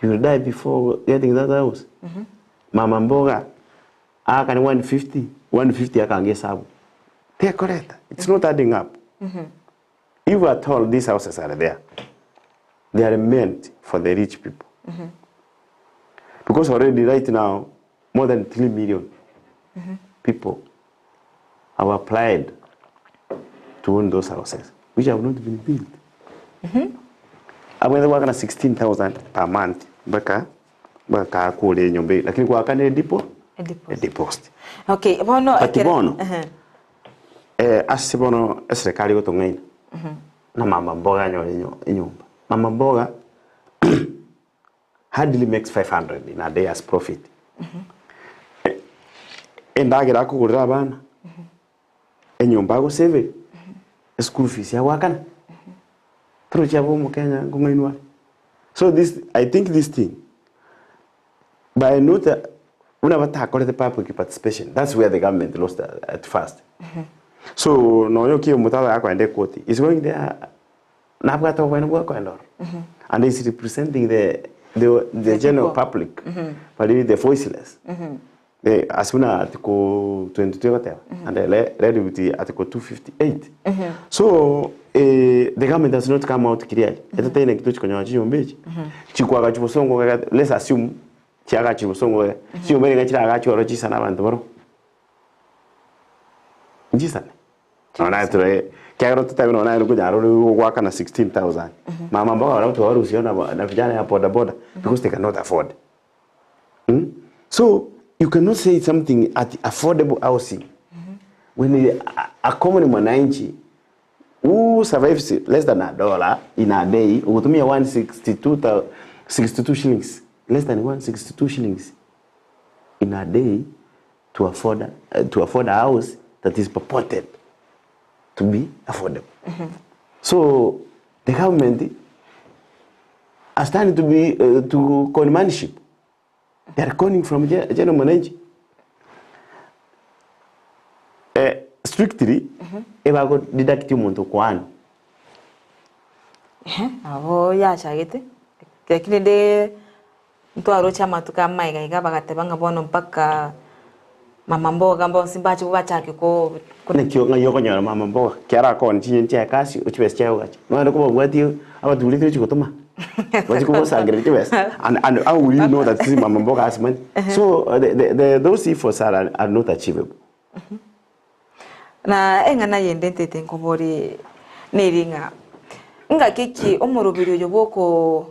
You will die before getting that house. Mama mboga aka ni 150 akange sabu. They are correct. It's not adding up. If we are told these houses are there, they are meant for the rich people. Because already right now, more than 3 million people have applied to own those houses, which have not been built. I'm going to work on 16,000 per month. Baka kule nyombe. Lakini kwa kane deposit. Okay, bono bono. Asibono serikali gotongaina. Na mama mboga nyumba. Mama mboga hardly makes 500 in a day as profit. Endagira kugurira abana. Enyumba go save. School fees ya wakana. Trocha bo mu Kenya ngomainwa. So this, I think this thing, by not the public participation, that's where the government lost at first. So no yoki mutala akwende koti is going there nabgato when work and is representing the general public, but the voiceless. As soon as Article 22 and the read with the Article 258. So the government does not come out clearly. Let's assume njisane ona tore kero tutabi ona ndo kujaro gwaka na 16,000 mama mboga wala watu warusi na vijana ya boda boda because they cannot afford. So you cannot say something at affordable housing when a common mwananchi who survives less than $1 in a day utumia 62 shillings, less than 162 shillings in a day to afford a house that is purported to be affordable. So the government are starting to be to conmanship. They are calling from general manager. Strictly, eba go deduct muntu kwani. Abo ya chagete. Lakini de mtu arocha matuka maiga igaba gatebanga bono mpaka mama mboga mbo simbachi kubachake ko kuna kyo nga yoko nyara mama mboga kyara ko nchinye nche kasi uchibes chayo mwana ko bwati aba dulite chikotoma wati ko sangre chibes and how will you know that this mama mboga has money? So those efforts are not achievable. Na engana yendente tenkobori niringa nga kiki omurubiri yoboko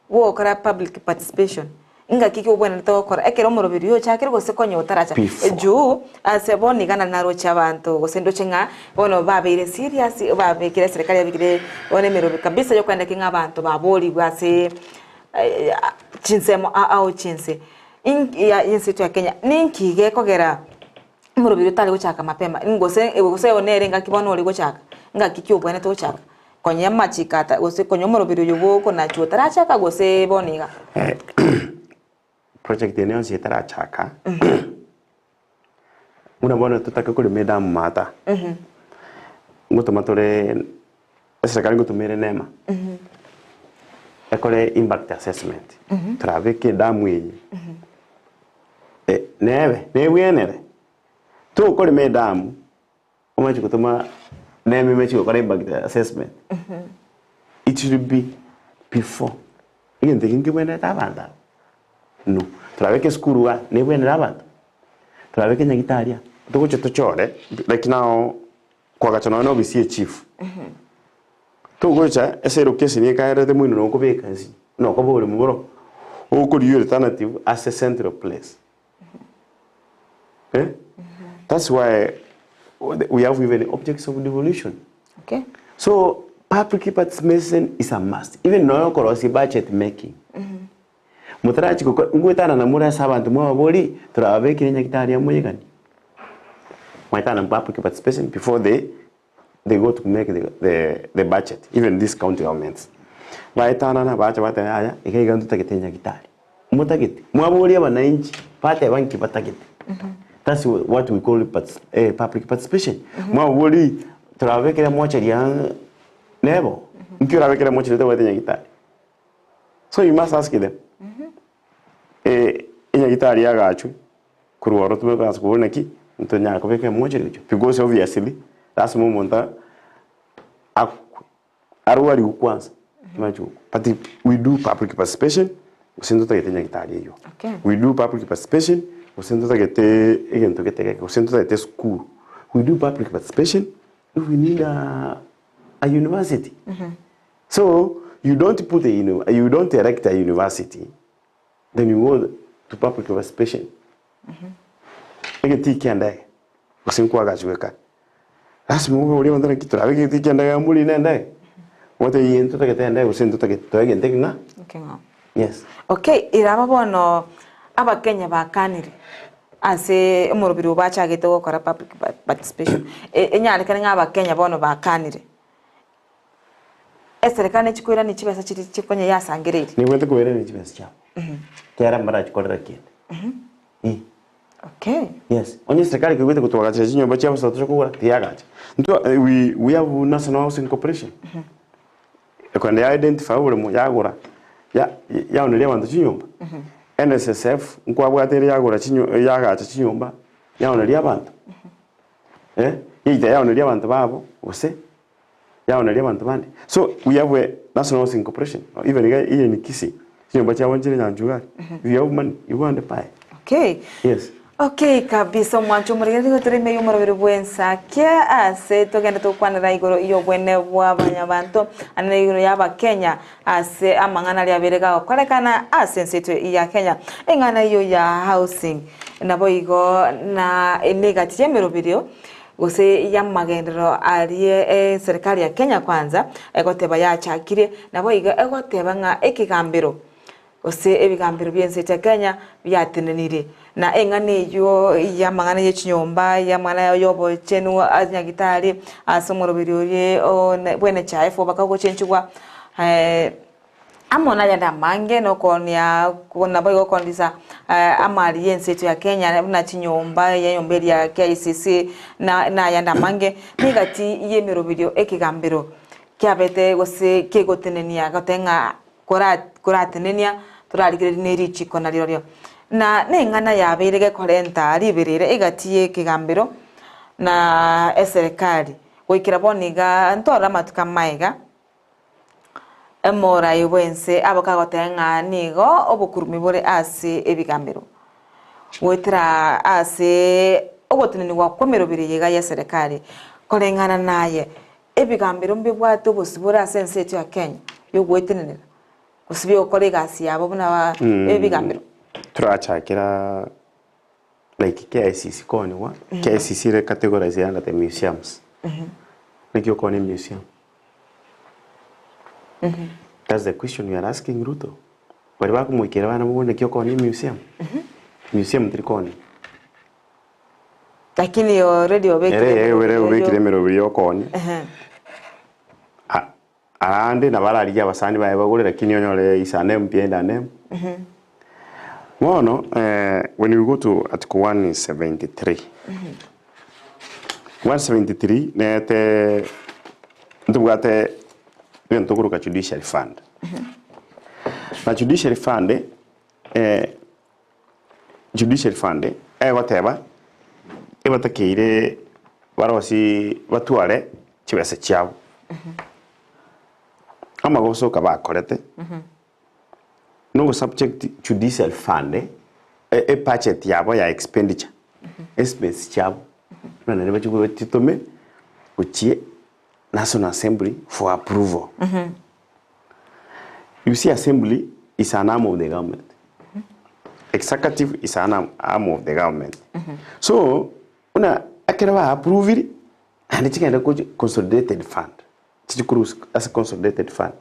wokora public participation nga kiki obwana ntokora ekero omurubiri yo chakire gose konyo taracha eju aseboni gana naro chabantu gose ndo chenga bono babire serious babikire serikali yabikire one merobe kabisa yo kwenda kinga abantu baboli bwase chinsemo au chinse insitu ya Kenya ninki gekogera murubiri tali gochaka mapema ngose onere nga kibono oli gochaka nga kiki obwana to chaka konya machikata gose konyo murubiri yoboko na chuo tarachaka gose boniga project yenyewe si tarachaka una bona tutaka kule medam mata ngoto matore serikali ngoto mere nema ekole impact assessment traveke damu yenye newe to kole medam omachi kutuma neme mechi kole impact assessment it should be before ingente kingiwenda tabanda no traveke skuruwa newe abantu traveke nyagitaria tugoche tuchore like now kwa gachana no bisi chief tugocha esero kesi ni kaerete muino no kubeka no ko bole muboro o ko you alternative as a central place. That's why we have even objects of devolution. Okay. So public participation is a must. Even no korosi budget making. Mutarachi ko ngwetana na mura sabantu mwa boli turabeke nyakitaria muyegani. Maitana public participation before they go to make the budget, even these county governments. Maitana na bacha bata haya ikaiga tutaketenya kitari. Mutakete mwaboli abananchi pate banki batakete. That's what we call public participation. Mwaboli turabeke mwacha ya nebo. Mkiwa beke mwacha tutaketenya kitari. So you must ask them. Gitari ya gachu kuruwaro tumeka skubona ki ntonya kubeka moja licho because obviously that's moment arwali kwanza macho but we do public participation usendo taketenya gitari hiyo. We do public participation usendo takete egento keteke usendo takete school. We do public participation if we need a university. So you don't put you don't erect a university, then you go to public participation. Tiki and I was in Quagachweka. That's more than a kid. I get tiki and I am willing and I. What are you into the get and I was sent to get to again taking that? Yes. Okay, Irabono Aba Kenya Bacaniri. I say Morobiru Bacha get to work public participation. Enya can have a Kenya Bono Bacaniri. Esther can each queer and each message chip on yas and great. You went to go in each message. Kera marach kwa kid. Okay. Yes. Onye serikali kiwete kutoka chinyo bachi hapo sasa kwa tiagacha. Ndio we have national housing corporation. Kwa ndio identify ule muyagura. Ya onele wantu chinyumba. NSSF nkwa bwateri yagura chinyo yagacha chinyumba. Ya onele abantu. Ya onele abantu babo ose. Ya onele abantu bandi. So we have a national housing corporation. Even in Kisii. You but I want to know. If you have money, you want to buy. Okay. Yes. Okay, kabisa mwancho murigari goturime yo murabiro bwensa kia ase togenda tukwanira igoro iyo bwene bwa banyabantu anira igoro yaba Kenya ase amangana lya berega okorekana ase nseto ya Kenya engana iyo ya housing nabo igo na enegati yemerobirio gose ya magendero arie serikali ya Kenya kwanza egoteba ya chakire nabo igo egoteba nga ekigambiro gose ebigambiro byenseto ya Kenya byatenenire na engane yo ya mangana ye chinyomba ya mwana yo bo chenu aznyagitari asomorobiriorie o bwene chaifo bakago chenchwa amona ya mange no konya kuna boyo kondisa amali yensetu ya Kenya na chinyomba ya yombeli ya KCC na yanda mange nigati yemirobirio ekigambiro kyabete gose kegotenenia gotenga koratenenia turarigire nerichi kona lirorio na nengana yaberege korenta aliberere igatiye kigambiro na serikali gwikira boniga ntora matuka maiga emora yobwense abakagotenga nigo obukurumi bore ase ebigambiro gwetira ase ogotunini wa kwemerobire yega ya serikali korengana naye ebigambiro mbibwato bosibura ase nsetu ya Kenya yo gwetenenera kusibyo kolega asi yabo buna ebigambiro turachakira like KICC koni wa KICC re categorize under the museums like koni museum that's the question you are asking Ruto bari bakumwikira bana mubone kyo koni museum museum trikoni lakini already obekire merobiri koni arande na barari abasani bae bagure lakini onyore isane mpienda nem Mono, when you go to Article 173, 173, nete ntugate yentokuru ka judiciary fund. Na judiciary fund, whatever, ebatakire barosi batware chibese cyabo. Amagoso kabakorete. No subject judicial fund a budget yabo ya expenditure expense chabo na nebe chuko titome uchie National Assembly for approval. You see, assembly is an arm of the government. Executive is an arm of the government. So una akira approve it and it's kind of consolidated fund. It's as a consolidated fund.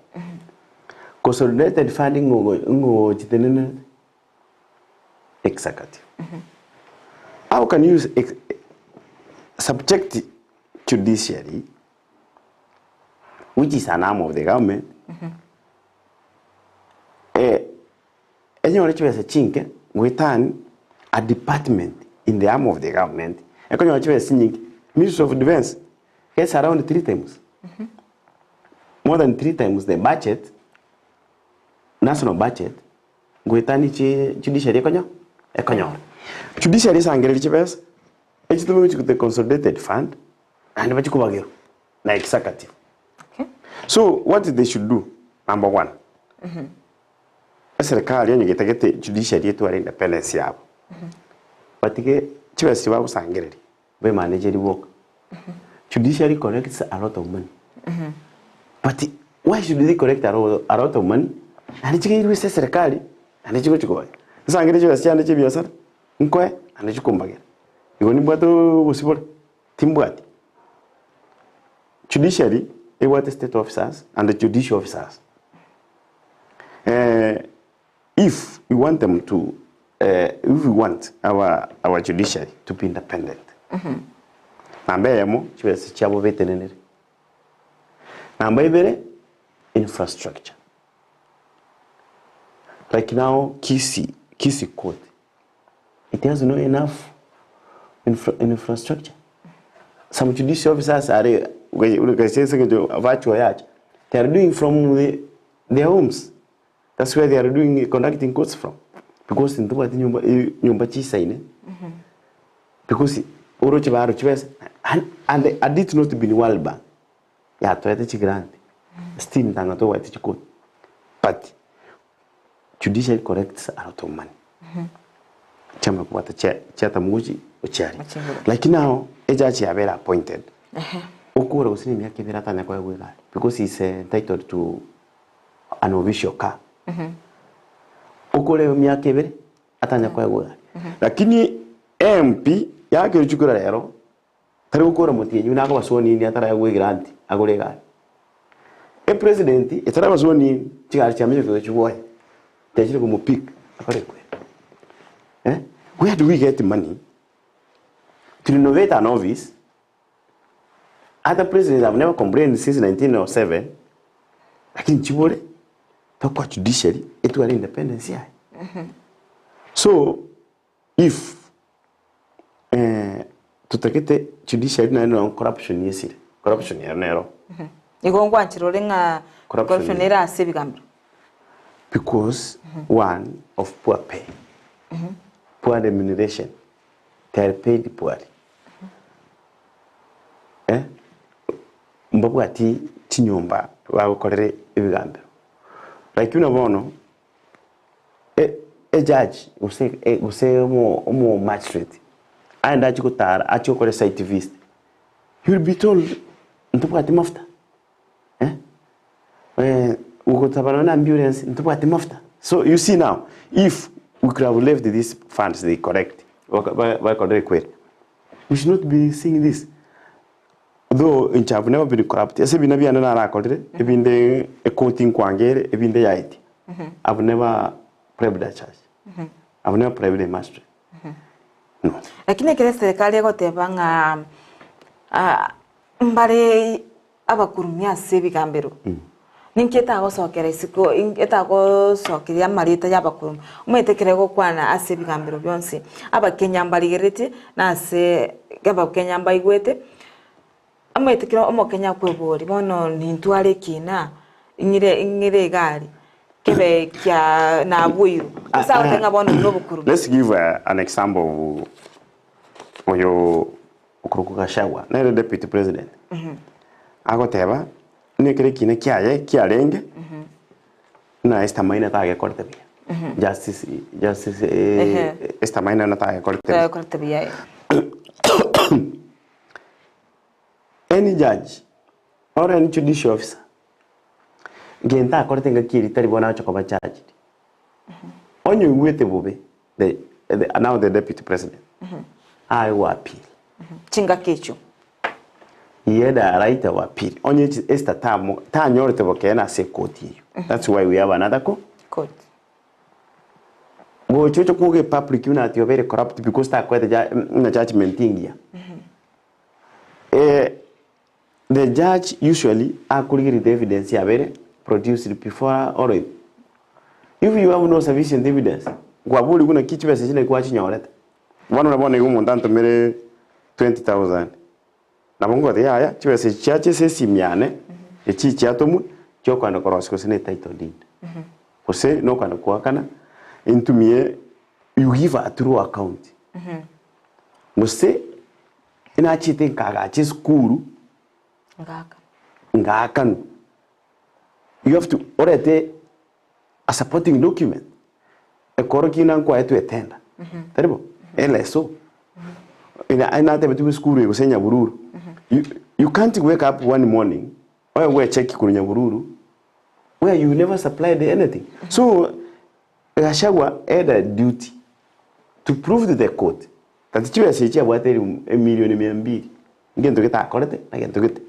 Consolidated funding ngo jitenene executive. How can you use subject judiciary, which is an arm of the government? Enyo lecho chinke ngwetan a department in the arm of the government. Enyo lecho sinyingi Ministry of Defense gets around 3 times. More than 3 times the budget. National budget ngwetani judiciary ekonyo judiciary sangere chibes echitume the consolidated fund and bachikubagero na executive. So what they should do, number 1, serikali yenye getagete judiciary yetu ari independence yabo batike chibes chibago sangere be manage the work. Judiciary collects a lot of money, but why should they collect a lot of money? Anichike se serikali anichiko chiko sangire chyo asiane chibiasara nkwe anichikumbagera igoni bwato usibore timbwati judiciary what state officers and the judicial officers if we want them to if we want our judiciary to be independent namba yemo chibese chabo betenenere namba ibere infrastructure. Like now, Kisii Court, it has not enough infrastructure. Some judicial officers are virtual. They are doing from their homes. That's where they are conducting courts from. Because in nyumba chisaine. Because oroche baro chibes and I did not be in World Bank. Yeah, to ete grant. Still ntangato wa ete court. But judiciary collects a lot of money. chama kwata chata muji ochari like now ejaji abera appointed okura usini myaka ibira tanya kwa gwira because he's entitled to an official car okure myaka ibiri atanya kwa gwira lakini MP yake chukura rero tari okura mutinyu nako basoni ni atara gwira anti agure gari president etara basoni chigari chamye ko chuboy tejire ko pick akore kwe where do we get the money to renovate an office? Other presidents have never complained since 1907. Lakini chibore takwa judiciary etu ari independence ya. So if tutakete judiciary na corruption yesire corruption ya nero igongwa nchirore nga corruption era asebigambiro because one of poor pay poor remuneration they are paid poorly mbabu ati tinyumba wagukorere ibigambiro like unabono judge use mo magistrate and achikutara achikore site visit he will be told ntubu ati mafta ukotabana na ambulance ntubu ati mafta. So you see now if we could have left these funds they correct we should not be seeing this. Though in have never been corrupt, yes, been a na recorded, even the accounting quangere, even the IT. I've never private a charge. I've never private a master. No. Lakini kile serikali goteba nga mbare abakurumya sebigambiro. Ninketa go sokere siko ingeta go sokere MARIITA yabakurum. Umetekere go kwana asebigambiro byonse. Abakenya mbaligerete na se gabakenya mbayigwete. Ametekera omokenya kwebori bono nintware kina ingire gari kebe kya na bwiru usawo tenga bono nobukuru. Let's give an example of your okurukuka shawa na the deputy president agoteba nekere kina kyarenge na esta maina tage korte bia justice esta maina na tage korte bia. Any judge or any judicial officer genta korte nga kiri tari bona chokoba charge onyo wete bobe now the deputy president I will appeal chinga kecho yeda right of appeal onyo esta tamo tanyorete bokena se koti. That's why we have another court go chocho kuge public unity very corrupt because ta kwete na judgment ingia the judge usually accurate the evidence produced before or if you have no sufficient evidence kwa buli kuna kitu basi chine kwa chinyoreta wana nabona yumo ndanto mere 20,000 na bongo de ya chiwese chache sesimiane echi chatomu chokana cross ko sine title deed ose no kana kwa kana intumie you give a true account mose ina chite kaga chi skuru ngaka you have to already a supporting document e korokina kwa etu etenda taribo eleso ina te betu skuru yo senya bururu you can't wake up one morning or we check kunya bururu where you never supplied anything. So Gashagwa had a duty to prove to the court that you are saying about $1,200,000 ngento kita akorete na ngento kita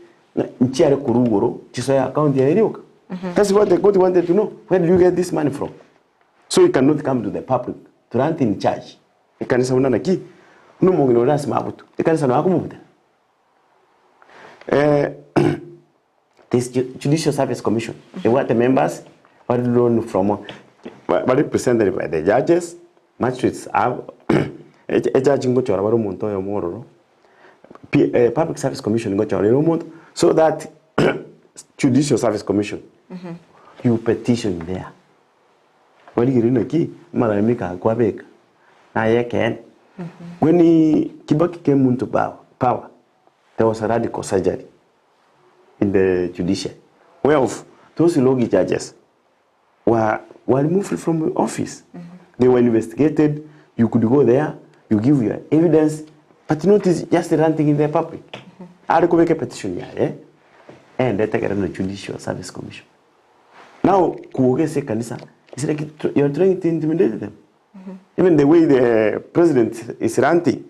nchiare kurugoro chisoya account ya erioka. That's what the court wanted to know. Where do you get this money from? So you cannot come to the public to run in charge. You can say una naki no mongino ras mabutu. You can say no akumubuta. This Judicial Service Commission, they want the members what loan from but represented by the judges, magistrates have a judge in Gochora Monto Mororo. Public Service Commission got your remote so that Judicial Service Commission you petition there. When you know key, Malamika, Quebec, Nayakan. When Kibaki came into power, there was a radical surgery in the judiciary. Whereof those logi judges were removed from office. They were investigated You could go there, you give your evidence, but not just ranting in the public. I could make a petition here, and they take it on the Judicial Service Commission. Now, Kuoge Kanisa, it's like you're trying to intimidate them. Even the way the president is ranting.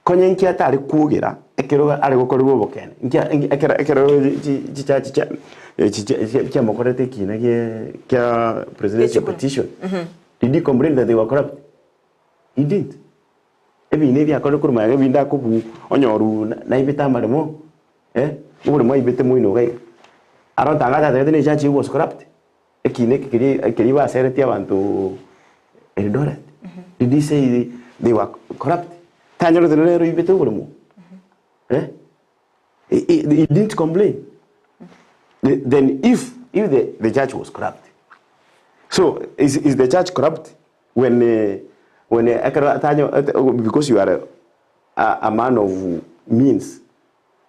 Konye nkia tari kuogira, ekero ari gukora ubo bokene. Ekero chicha mokorete kina kia presidential petition. Did he complain that they were corrupt? He didn't. Ebi nevi akora kuruma ebi nda kubu onyoru na ibeta maremo. Uri mo ibete mo inogai. Aron tangata that the judge was corrupt. Ekine kiri ba sereti abantu Eldoret. Did he say they were corrupt? Tanjaro the Lero ibete uremo. He didn't complain. Then if the judge was corrupt. So is the judge corrupt when because you are a man of means,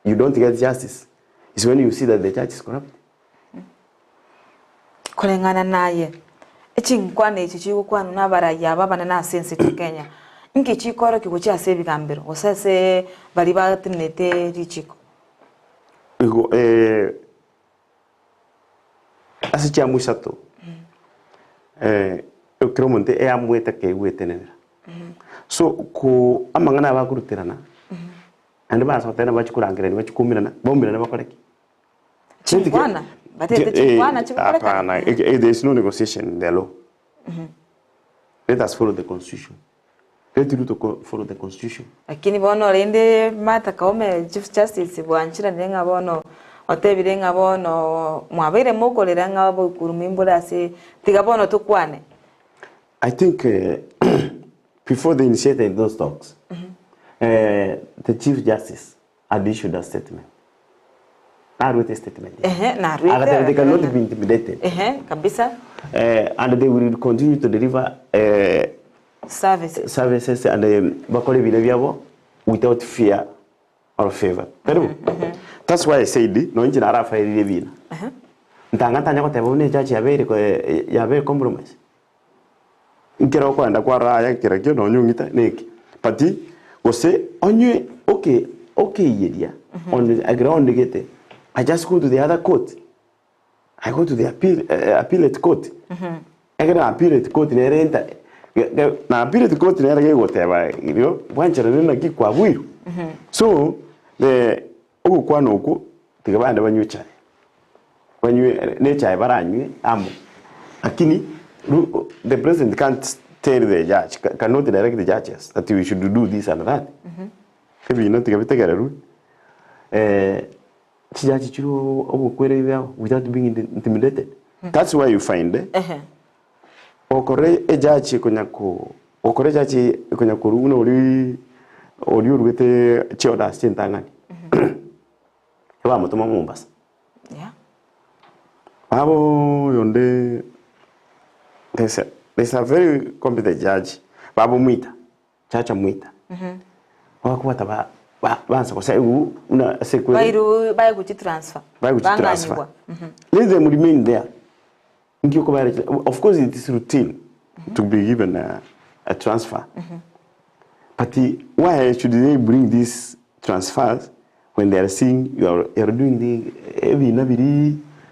you don't get justice? It's when you see that the judge is corrupt. Kulingana naye echinkwane chichikwana n'abaraya babana na sense Kenya nkichikoro kikucha sebigambiro osase bali batinete richiko asicha musato ukiro monte e amweta ke wetenera so ko amangana bakuruterana andi basa tena bachikurangire ni bachikumirana bombirana bakoreki chinkwana batete chinkwana chikoreka there is no negotiation in the law. Let us follow the constitution. Let you to follow the constitution. Lakini bono rende mata kaome chief justice bwanchira ndenga bono otebire nga bono mwabere mukolera nga bokurumimbula se tigabono tukwane. I think before they initiated those talks, the chief justice had issued a statement. A statement. They cannot be intimidated. Kabisa. And they will continue to deliver services and without fear or favor. That's why I said, no engine are afraid of living. Tangata Nako Tavone Judge Yabe compromise. Inkeroko and Aquara Kirakio, no Unita, Nick. Pati was say, on you, okay, yeah, on the ground to get it. I just go to the other court. I go to the appellate court. I get an appellate court in Erenta. Now, appellate court in Erenta, whatever, you know, one children give qua will. So, the Oguanoko, the Gavanda when you chat. When you nature, Baran, Akini, the president can't tell the judge, cannot direct the judges that we should do this and that. Maybe not to get a rule. Without being intimidated. That's why you find okore ejachi konyako okore jachi konyako uno oli urwete chioda sintangani eba mutoma Mombasa abo yonde there's a very competent judge babo Mwita chacha Mwita wakuwata bansa kwa una sequence by transfer. Let them remain there. Of course, it is routine to be given a transfer. But why should they bring these transfers when they are seeing you are doing the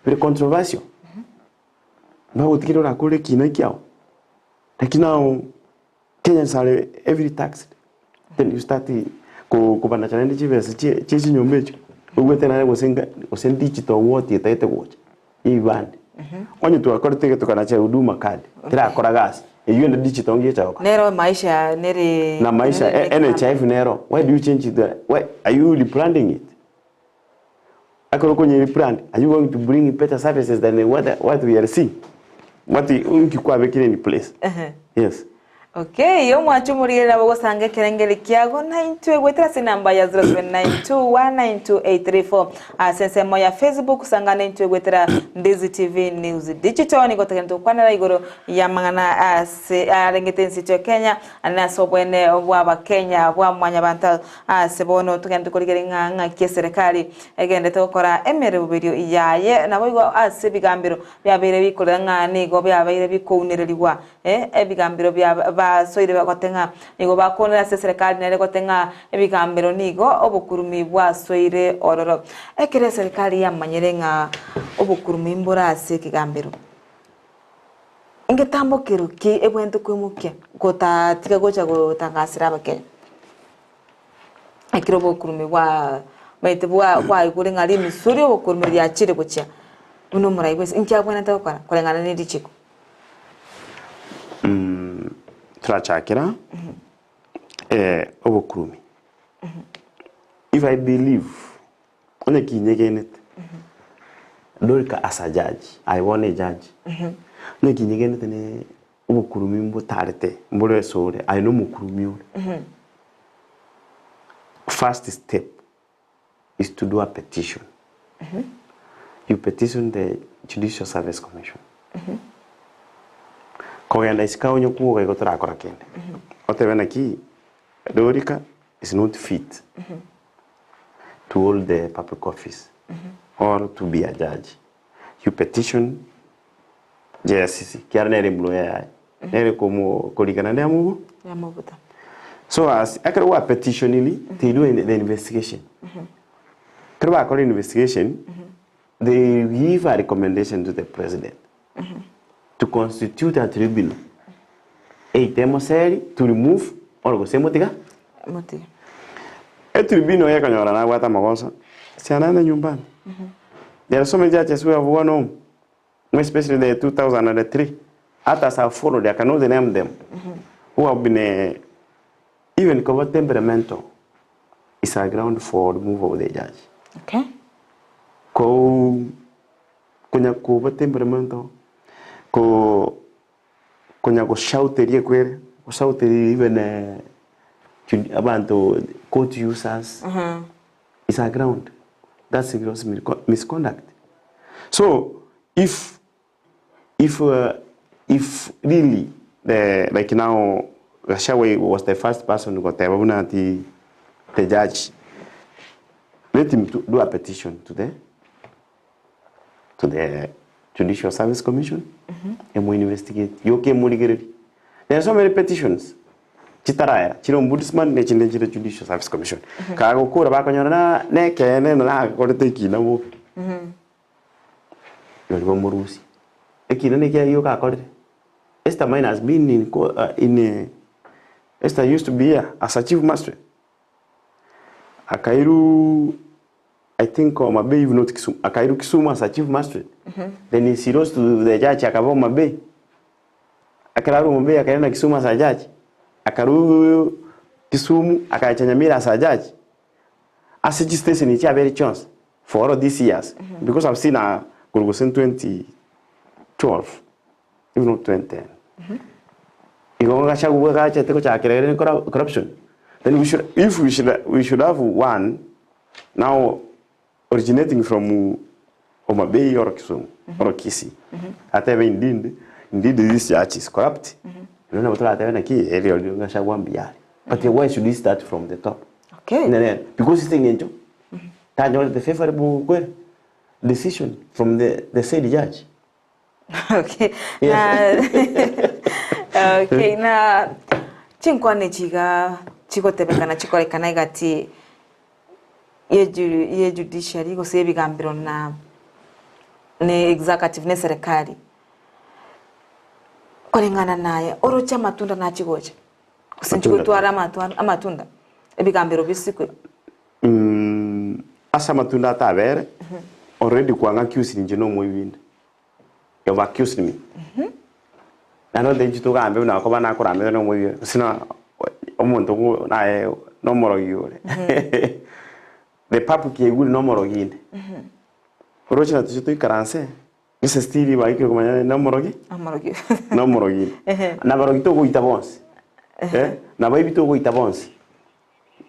very controversial? But now Kenyans are every taxed. Then you start kupanda challenge chivesa chichi nyombecho ugwete na gosen digital what yetaite watch iband onye tu akorete tukana cha huduma card tira akora gas eyuenda digital ngecha oka nero maisha nere na maisha NHIF nero why do you change it why are you rebranding it akoro konye rebrand are you going to bring better services than what we are seeing what unkikwa bekire in place yes. Okay, yo mwachu murire nabo gosange kerengere kiago 92 gwetera sinamba ya 0792192834 sense moya Facebook sanga 92 gwetera Ndizi TV News Digital ni gotekento kwanera igoro ya mangana arengete nsito Kenya ana sobwene bwa Kenya bwa mwanya banta sebono tukende kuligere nga kyeserikali egende tokora emere bubirio iyaye nabo igo bigambiro byabere bikorera nga nigo byabere bikounireriwa ebigambiro bya ba soire bagotenga nigo bakonera se serikali nere gotenga ebigambero nigo obukurumi bwa soire ororo ekere serikali yamanyere nga obukurumi mborase kigambero ingetambo kiruki ebwento kwimukia gota tiga gocha gotangasira abakenya ekiro obukurumi bwa maite bwa igure ngari misuri obukurumi ya chire gocha uno muraibwese inkyabwana tabakora korengana n'irichiko turachakira obukurumi if I believe on a kinyegenet Dorika as a judge I want a judge no kinyegenet ne obukurumi mbutarete mbure sore I know mukurumi first step is to do a petition you petition the Judicial Service Commission kogenda isikao nyokuo ga gotora akora kende otebena ki Dorika is not fit to hold the public office or to be a judge you petition JSCC kiarnere mloya nere komo kolikana ne amubu ya mabuta so as akara wa petition ili they do the investigation kara akora investigation they give a recommendation to the president to constitute a tribunal. To remove or go semotiga? Moti. A tribunal ya kanyora na wata magosa. Si ananda nyumbani. There are so many judges who have gone home. Especially the 2003. Others have followed, I cannot name them. Who have been even covered temperamental. It's a ground for removal of the judge. Okay. Kunya covered temperamental. Konya go shouterie kwere go shouterie even abantu court users is a ground that's a gross misconduct. So if really the like now Gashawe was the first person who got the judge, let him do a petition to the Judicial Service Commission and we investigate. There are so many petitions. Chitaraya, Ombudsman, the Judicial Service Commission. Kago Kura Bakanyana, Neke, and I got to take in a book. You're Morusi. A Kinaka Yoga Code. Esther Mine has been in Esther used to be as a chief master. Akairu. I think Mabe even not Kisum. Akairu Kisuma as a chief magistrate. Then he rose to the judge Akabo Mabe. Akararu Mabe Akarana Kisuma as a judge. Akaru Kisumu Nyamira as a judge. As a station in very chance for all these years. Because I've seen a Gurgusen 2012, even not 2010. Corruption. Then we should have one now originating from Omabe or Kisumu or Kisii. Indeed this church is corrupt. You know what I but why should we start from the top? Okay. Because it's the favorable decision from the said judge. Okay. Yes. Okay. Na chinkwane chigo tebekana chikolekana igati ye judiciary go sebi gambiro na ne executive ne serikali kolengana naye orocha matunda na chigoje kusenchiko twara amatunda ebigambiro bisikwe asa matunda tabere already kwanga accuse ni no moyibinde you accuse me nano denji to gambe na ko bana ko rambe no moyi sina omuntu na no moro yure the papu ki eguli no moro ginde orocha na tuto ikaranse ese stili ba ikyo kumanya no moro gi no moro gi na moro gi to go itabons na ba ibito go itabons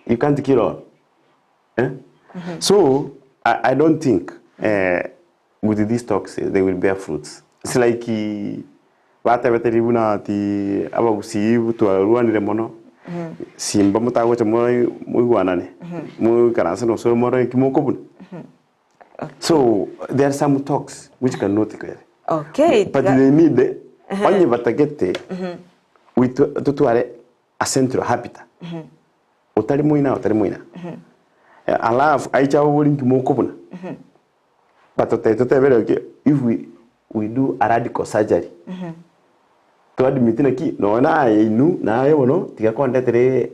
you can't kill all so I don't think with these talks they will bear fruits. It's like bata betelibuna ti abagusi butu ruanire mono simba mutago cha moyo muigwanane mu karansa no so moro kimokobun. So there are some talks which cannot occur. Okay. But they need only batagete tutware a central habitat utari muina alafu aicha ulingi mukubuna but tutebere if we do a radical surgery to admit na ki no na inu na yono tiga kondetere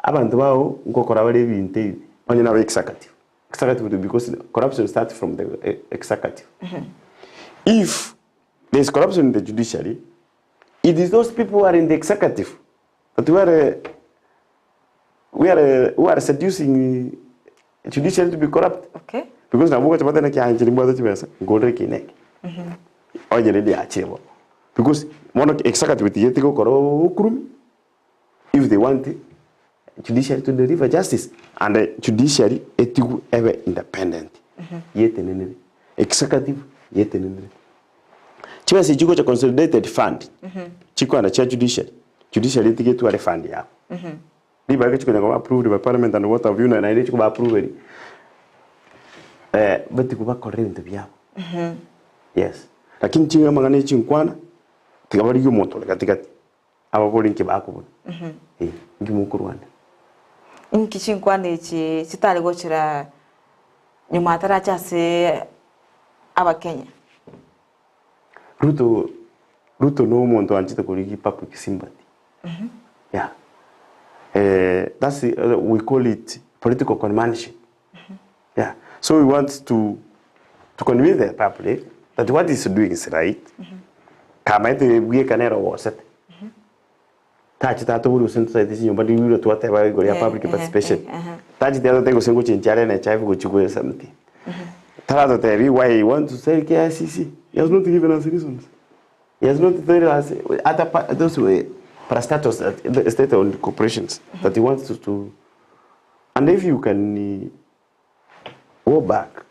abantu bao ngokora bari binte onye na executive because corruption starts from the executive. If there's corruption in the judiciary, it is those people who are in the executive that we are seducing judiciary to be corrupt. Okay. Because na mugo tabata na kianjiri mbodo tibesa ngore kinek. Oje ndi achebo. Because mono executive yeti go koro ukrum if they want it, judiciary to deliver justice, and the judiciary etigu ever independent. Yete nene executive yete nene chiwa si chiko cha consolidated fund chiko ana cha judiciary etigu to fund ya liba ke chiko na approved by parliament and what have you na ile chiko ba approve but kuba correct bya yes lakini chinga mangane chinkwana tigabari yumoto katikati aba bolinki bako ngimukurwana Inkichin kwani chi sitali gochira nyuma ataracha se Kenya. Ruto no muntu anchita kuliki public sympathy. Yeah. That's we call it political conmanship. Yeah. So we want to convince the public that what he's doing is right. Kama ite bwie kanero woset. Tachi tato buru sentu sa disi nyumba diwiro tuwate ba goria public participation. Tachi tato tengo sengo chinchare na chaifu kuchukue something. Tarato tevi why he want to say KICC. He has not given us reasons. He has not told us other those way parastatus the state-owned corporations that he wants to. And if you can go back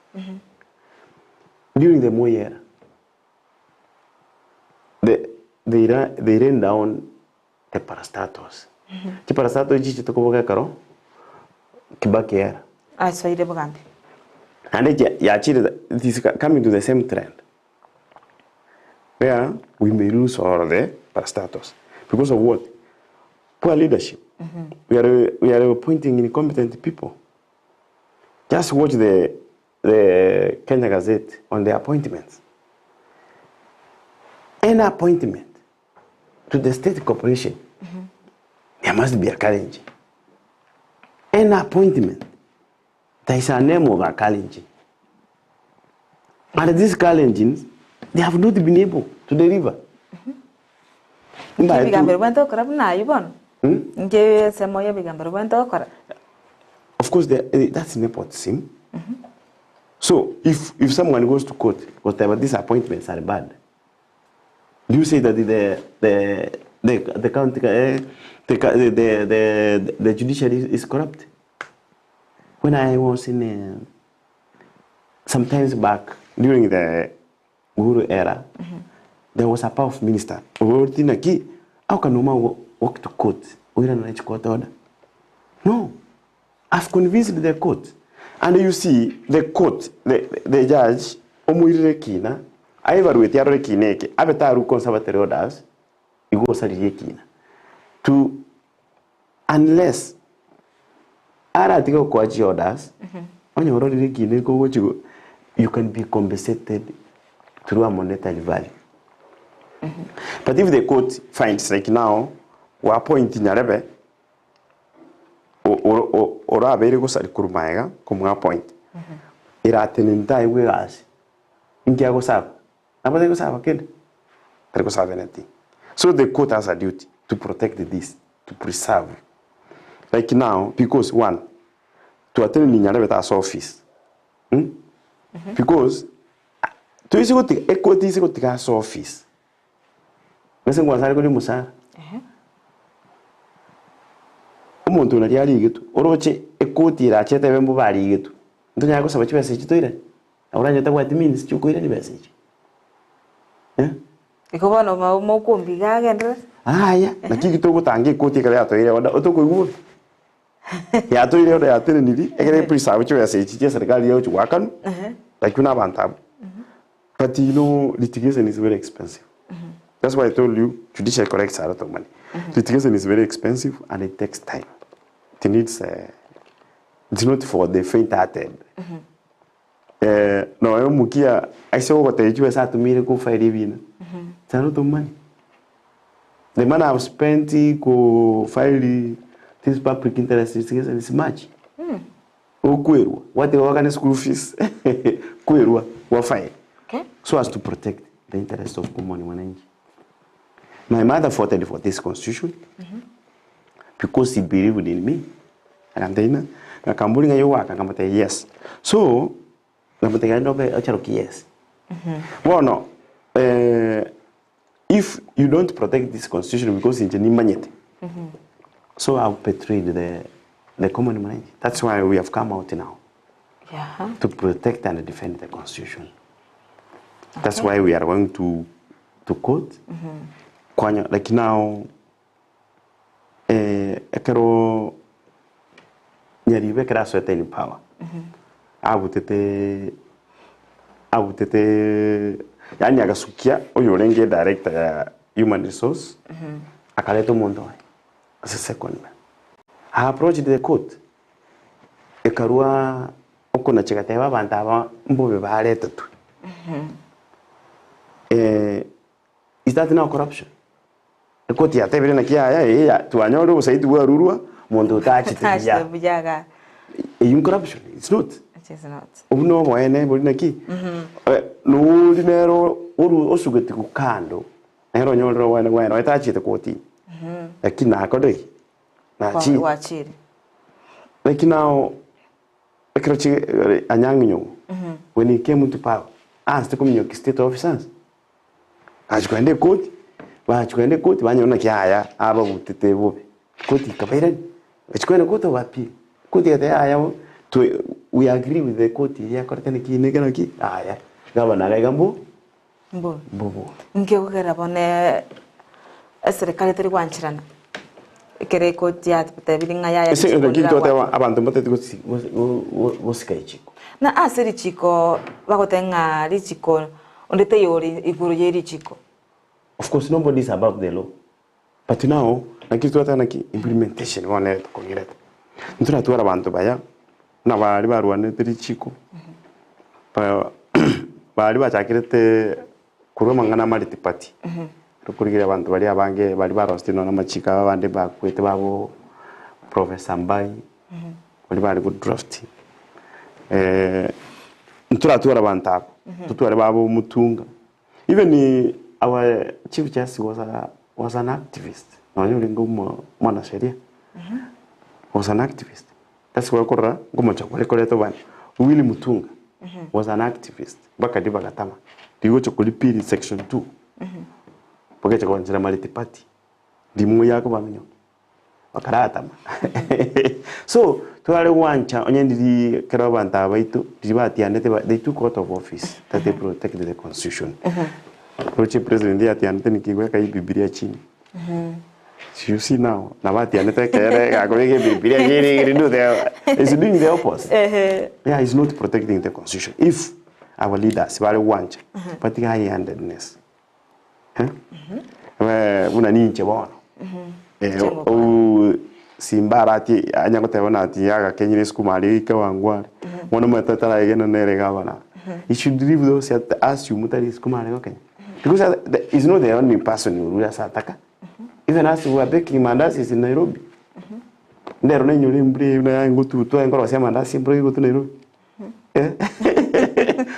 during the Moi era, they ran down the parastatus. The parastatus is just to karo Kibaki era. I saw the bugante. And it is coming to the same trend. Where we may lose all the parastatus because of what? Poor leadership. We are appointing incompetent people. Just watch the Kenya Gazette on the appointments. Any appointment to the state corporation, there must be a challenge. Any appointment, there is a name of a challenge. And these challenges, they have not been able to deliver. Of course, that's nepotism. So, if someone goes to court, whatever these appointments are bad, do you say that the county, the judiciary is corrupt? When I was in sometimes back during the Uhuru era, there was a powerful minister. How can no man walk to court? We don't know court order. No, I've convinced the court, and you see the court, the judge, Omuirekina. I evaluate your kineke. Abetaru conservatory orders. You go sariyekina. To unless aratigo kwaji orders, on your already kineko what you can be compensated through a monetary value. But if the court finds like now, we are appointing a rebe, or a very good kurumaiga, come appoint. Iratenentai we as in Kiagosab. Nobody goes have a kid. There goes have anything. So the court has a duty to protect this, to preserve. Like now, because one, to attend in Nyamira's office. Because to is go to equity is go to gas office. Listen, was I going to Musa? Omuntu na yari gitu. Oroche equity ra chete bembo bari gitu. Ndonya yako sabachi message to ire. Awuranya ta what means chuko ire ni message. Iko no mo kumbiga agenda. Ya, na kiki to gutangi equity kale ato ire wanda otoko iguo. Ya to ire ya tene nili, egere preserve cho message je serikali yo chwakanu. Like una bantab. But you know litigation is very expensive. That's why I told you judicial collects a lot of money. Litigation is very expensive and it takes time. It needs, it's not for the faint-hearted. No, I'm mukia. I saw what the US had to me to go fight even. It's a lot of money. The money I've spent to file this public interest litigation is much. What the organ school fees? What fine? Okay. So as to protect the interest of common money. My mother fought for this constitution because he believed in me. And then I can bring you work. I can say yes. So I can say yes. Well, no. If you don't protect this constitution because it's a so I'll betray the common money. That's why we have come out now to protect and defend the constitution. That's why we are going to court. Like now, ekero nyaribe kera certain power. Abutete yani agasukia oyo renge director ya human resource. Akaleto mondo as a second man. I approached the court. Ekarua okona chekateba bantaba mbobe baleta tu. Is that now corruption? The court ya tebere na kia ya tuanyoro usaitu wa rurua mondo tachi tiya. Corruption. It's not. It is not. Uno moene bolina ki. No dinero osugeti kukando. Nero nyoro wana itachi te koti. Lakini akodoi. Na chi. Wachiri. Like now, when he came into power, asked to come to state officers. As you can court, but you can court when you're not here, about the table. Court, it's going to go to appeal. Court, we agree with the court. Yeah, Cortaniki, Neganaki. Ah, yeah. Governor Gambo. Bobo. Nkegera bone serikali teri wanchirana. Kere court ya bilinga ya. Ese ngito abantu mate gosika chiko. Na asiri chiko bagotenga lichiko ondete yori iguru yeri chiko. Of course nobody is above the law. But now nakitu hata naki implementation wana kongireta. Ntura tuara abantu baya na bari barwane teri chiko. Bari bachakirete kuroma ngana MARIITA party. Tukurigira abantu bari abange bari barostino na machika abande bakwete babo Professor Mbai. Bari bari good draft. Ntura tuara abantu tutuare babo mutunga. Even our chief justice was an activist. No yuringo mwana sheria. Was an activist. That's why korra ngomo chakole koleto bani. Willy Mutunga was an activist. Bakadi bagatama. Digo chokoli pili section 2. Porque chakwa nchira MARIITA party. Dimu yako bamenyo. Bakarata. So tuare wancha onyendiri kero banta baitu dibati anete they took out of office that they protected the constitution. Roche president ya tianete nikiweka hii Biblia chini. You see now, nabati anete kere akweke Biblia chini do the is doing the opposite. Yeah, he's not protecting the constitution. If our leaders wale wancha, but high-handedness. Una ninche bono. Simbarati anyagote wana ati yaga kenyire skumari ka wangware. Mwana matatala yena nere gavana. He should leave those at ask you mutari skumari okay. Because he's not the only person who rules Ataka. Even as we are baking mandazi in Nairobi. Ndero na nyuri mbri na ngutu to ngoro sia mandazi mbri go to Nairobi.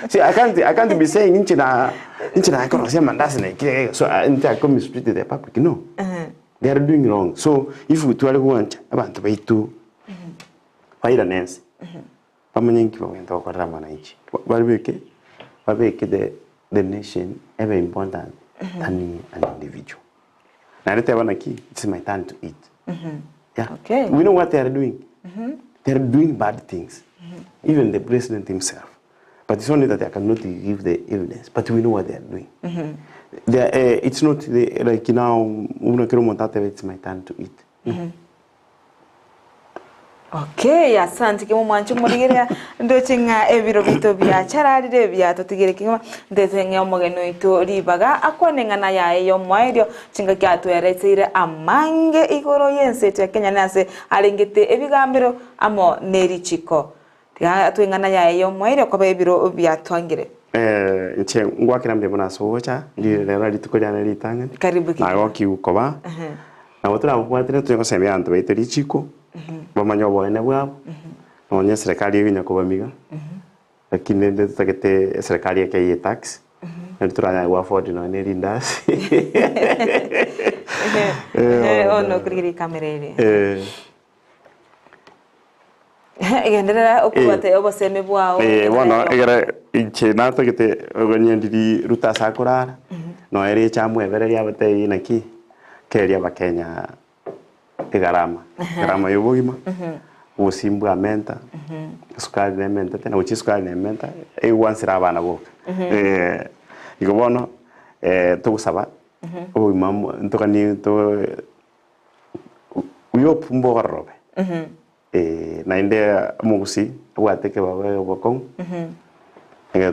See, I can't be saying inchina ngoro sia mandazi na kile so I come split the public no. They are doing wrong. So if we try to want abantu baitu faida nense. Pamanyenki bamento kwa mwananchi. Babeke the nation ever important than an individual. Now it's my time to eat. Yeah. Okay. We know what they are doing. They are doing bad things. Even the president himself. But it's only that I cannot give the evidence. But we know what they are doing. It's not like now, it's my time to eat. Okay, asante kimo mwanchu murigeria ndochinga ebiro bito bya chararire bya tutigire kinga ndetenge omugeno ito ribaga akwanengana yae yo mwaerio chinga kyatwereteire amange igoro yense ya Kenya nase alingite ebigambiro amo nerichiko tiga twengana yae yo mwaerio kwa ebiro bya twangire nche ngwakira mbe bona socha ndi lero litukolyana litanga karibu na goki ukoba na otra bwatire tuko semia antu baito lichiko bamanyo bone bwabo nonye serikali yinya kubamiga lakini ndio tutakete serikali yake ya tax ndio turanya wa afford no ne lindas ono kriri kamerere igendera okubate oboseme bwao bueno egera inche nato kete ogonye ndiri ruta sakurara no eri chamwe bere yabate inaki keria bakenya garama yobogima usimbu amenta sukari ne menta tena uchi sukari ne menta wansira abana boka igobono tugusaba obimamo ntokani to uyopumbo garobe na inde mugusi wateke bawe bokon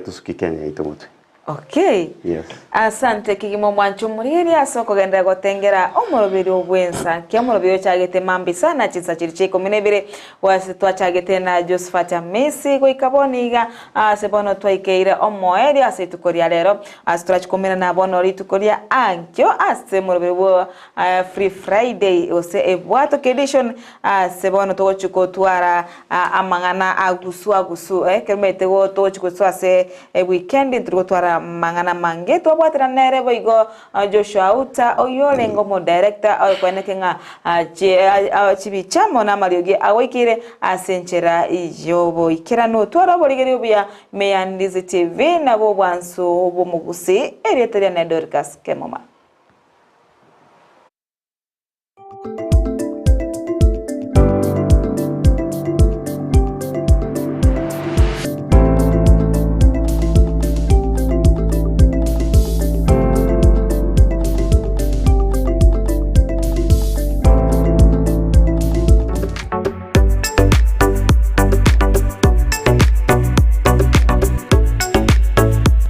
tusuki Kenya itomoto. Okay. Yes. Asante kigimo mwanchu muriri asoko genda gotengera omorobiri obwensa kyamorobiri cyagete mambi sana chisa chirichiko minebire wasi twachagete na Josephat Messi go ikaboniga sebono twaikeire omoeri asetukoria lero astrachikomera na bono ritukoria ankyo asemorobiri bo free friday ose ebwato edition sebono tochuko twara amangana agusu kemete go tochuko twase weekend ntuko twara mangana mange to bwatira nere boigo Joshua AUTA oyolengo mo director okwenekenga chibichamo na marioge awikire asenchera ijobo ikira no twara boligeri obya meya Ndizi TV nabo bwanso bo mugusi erietria na Dorcas Kemoma.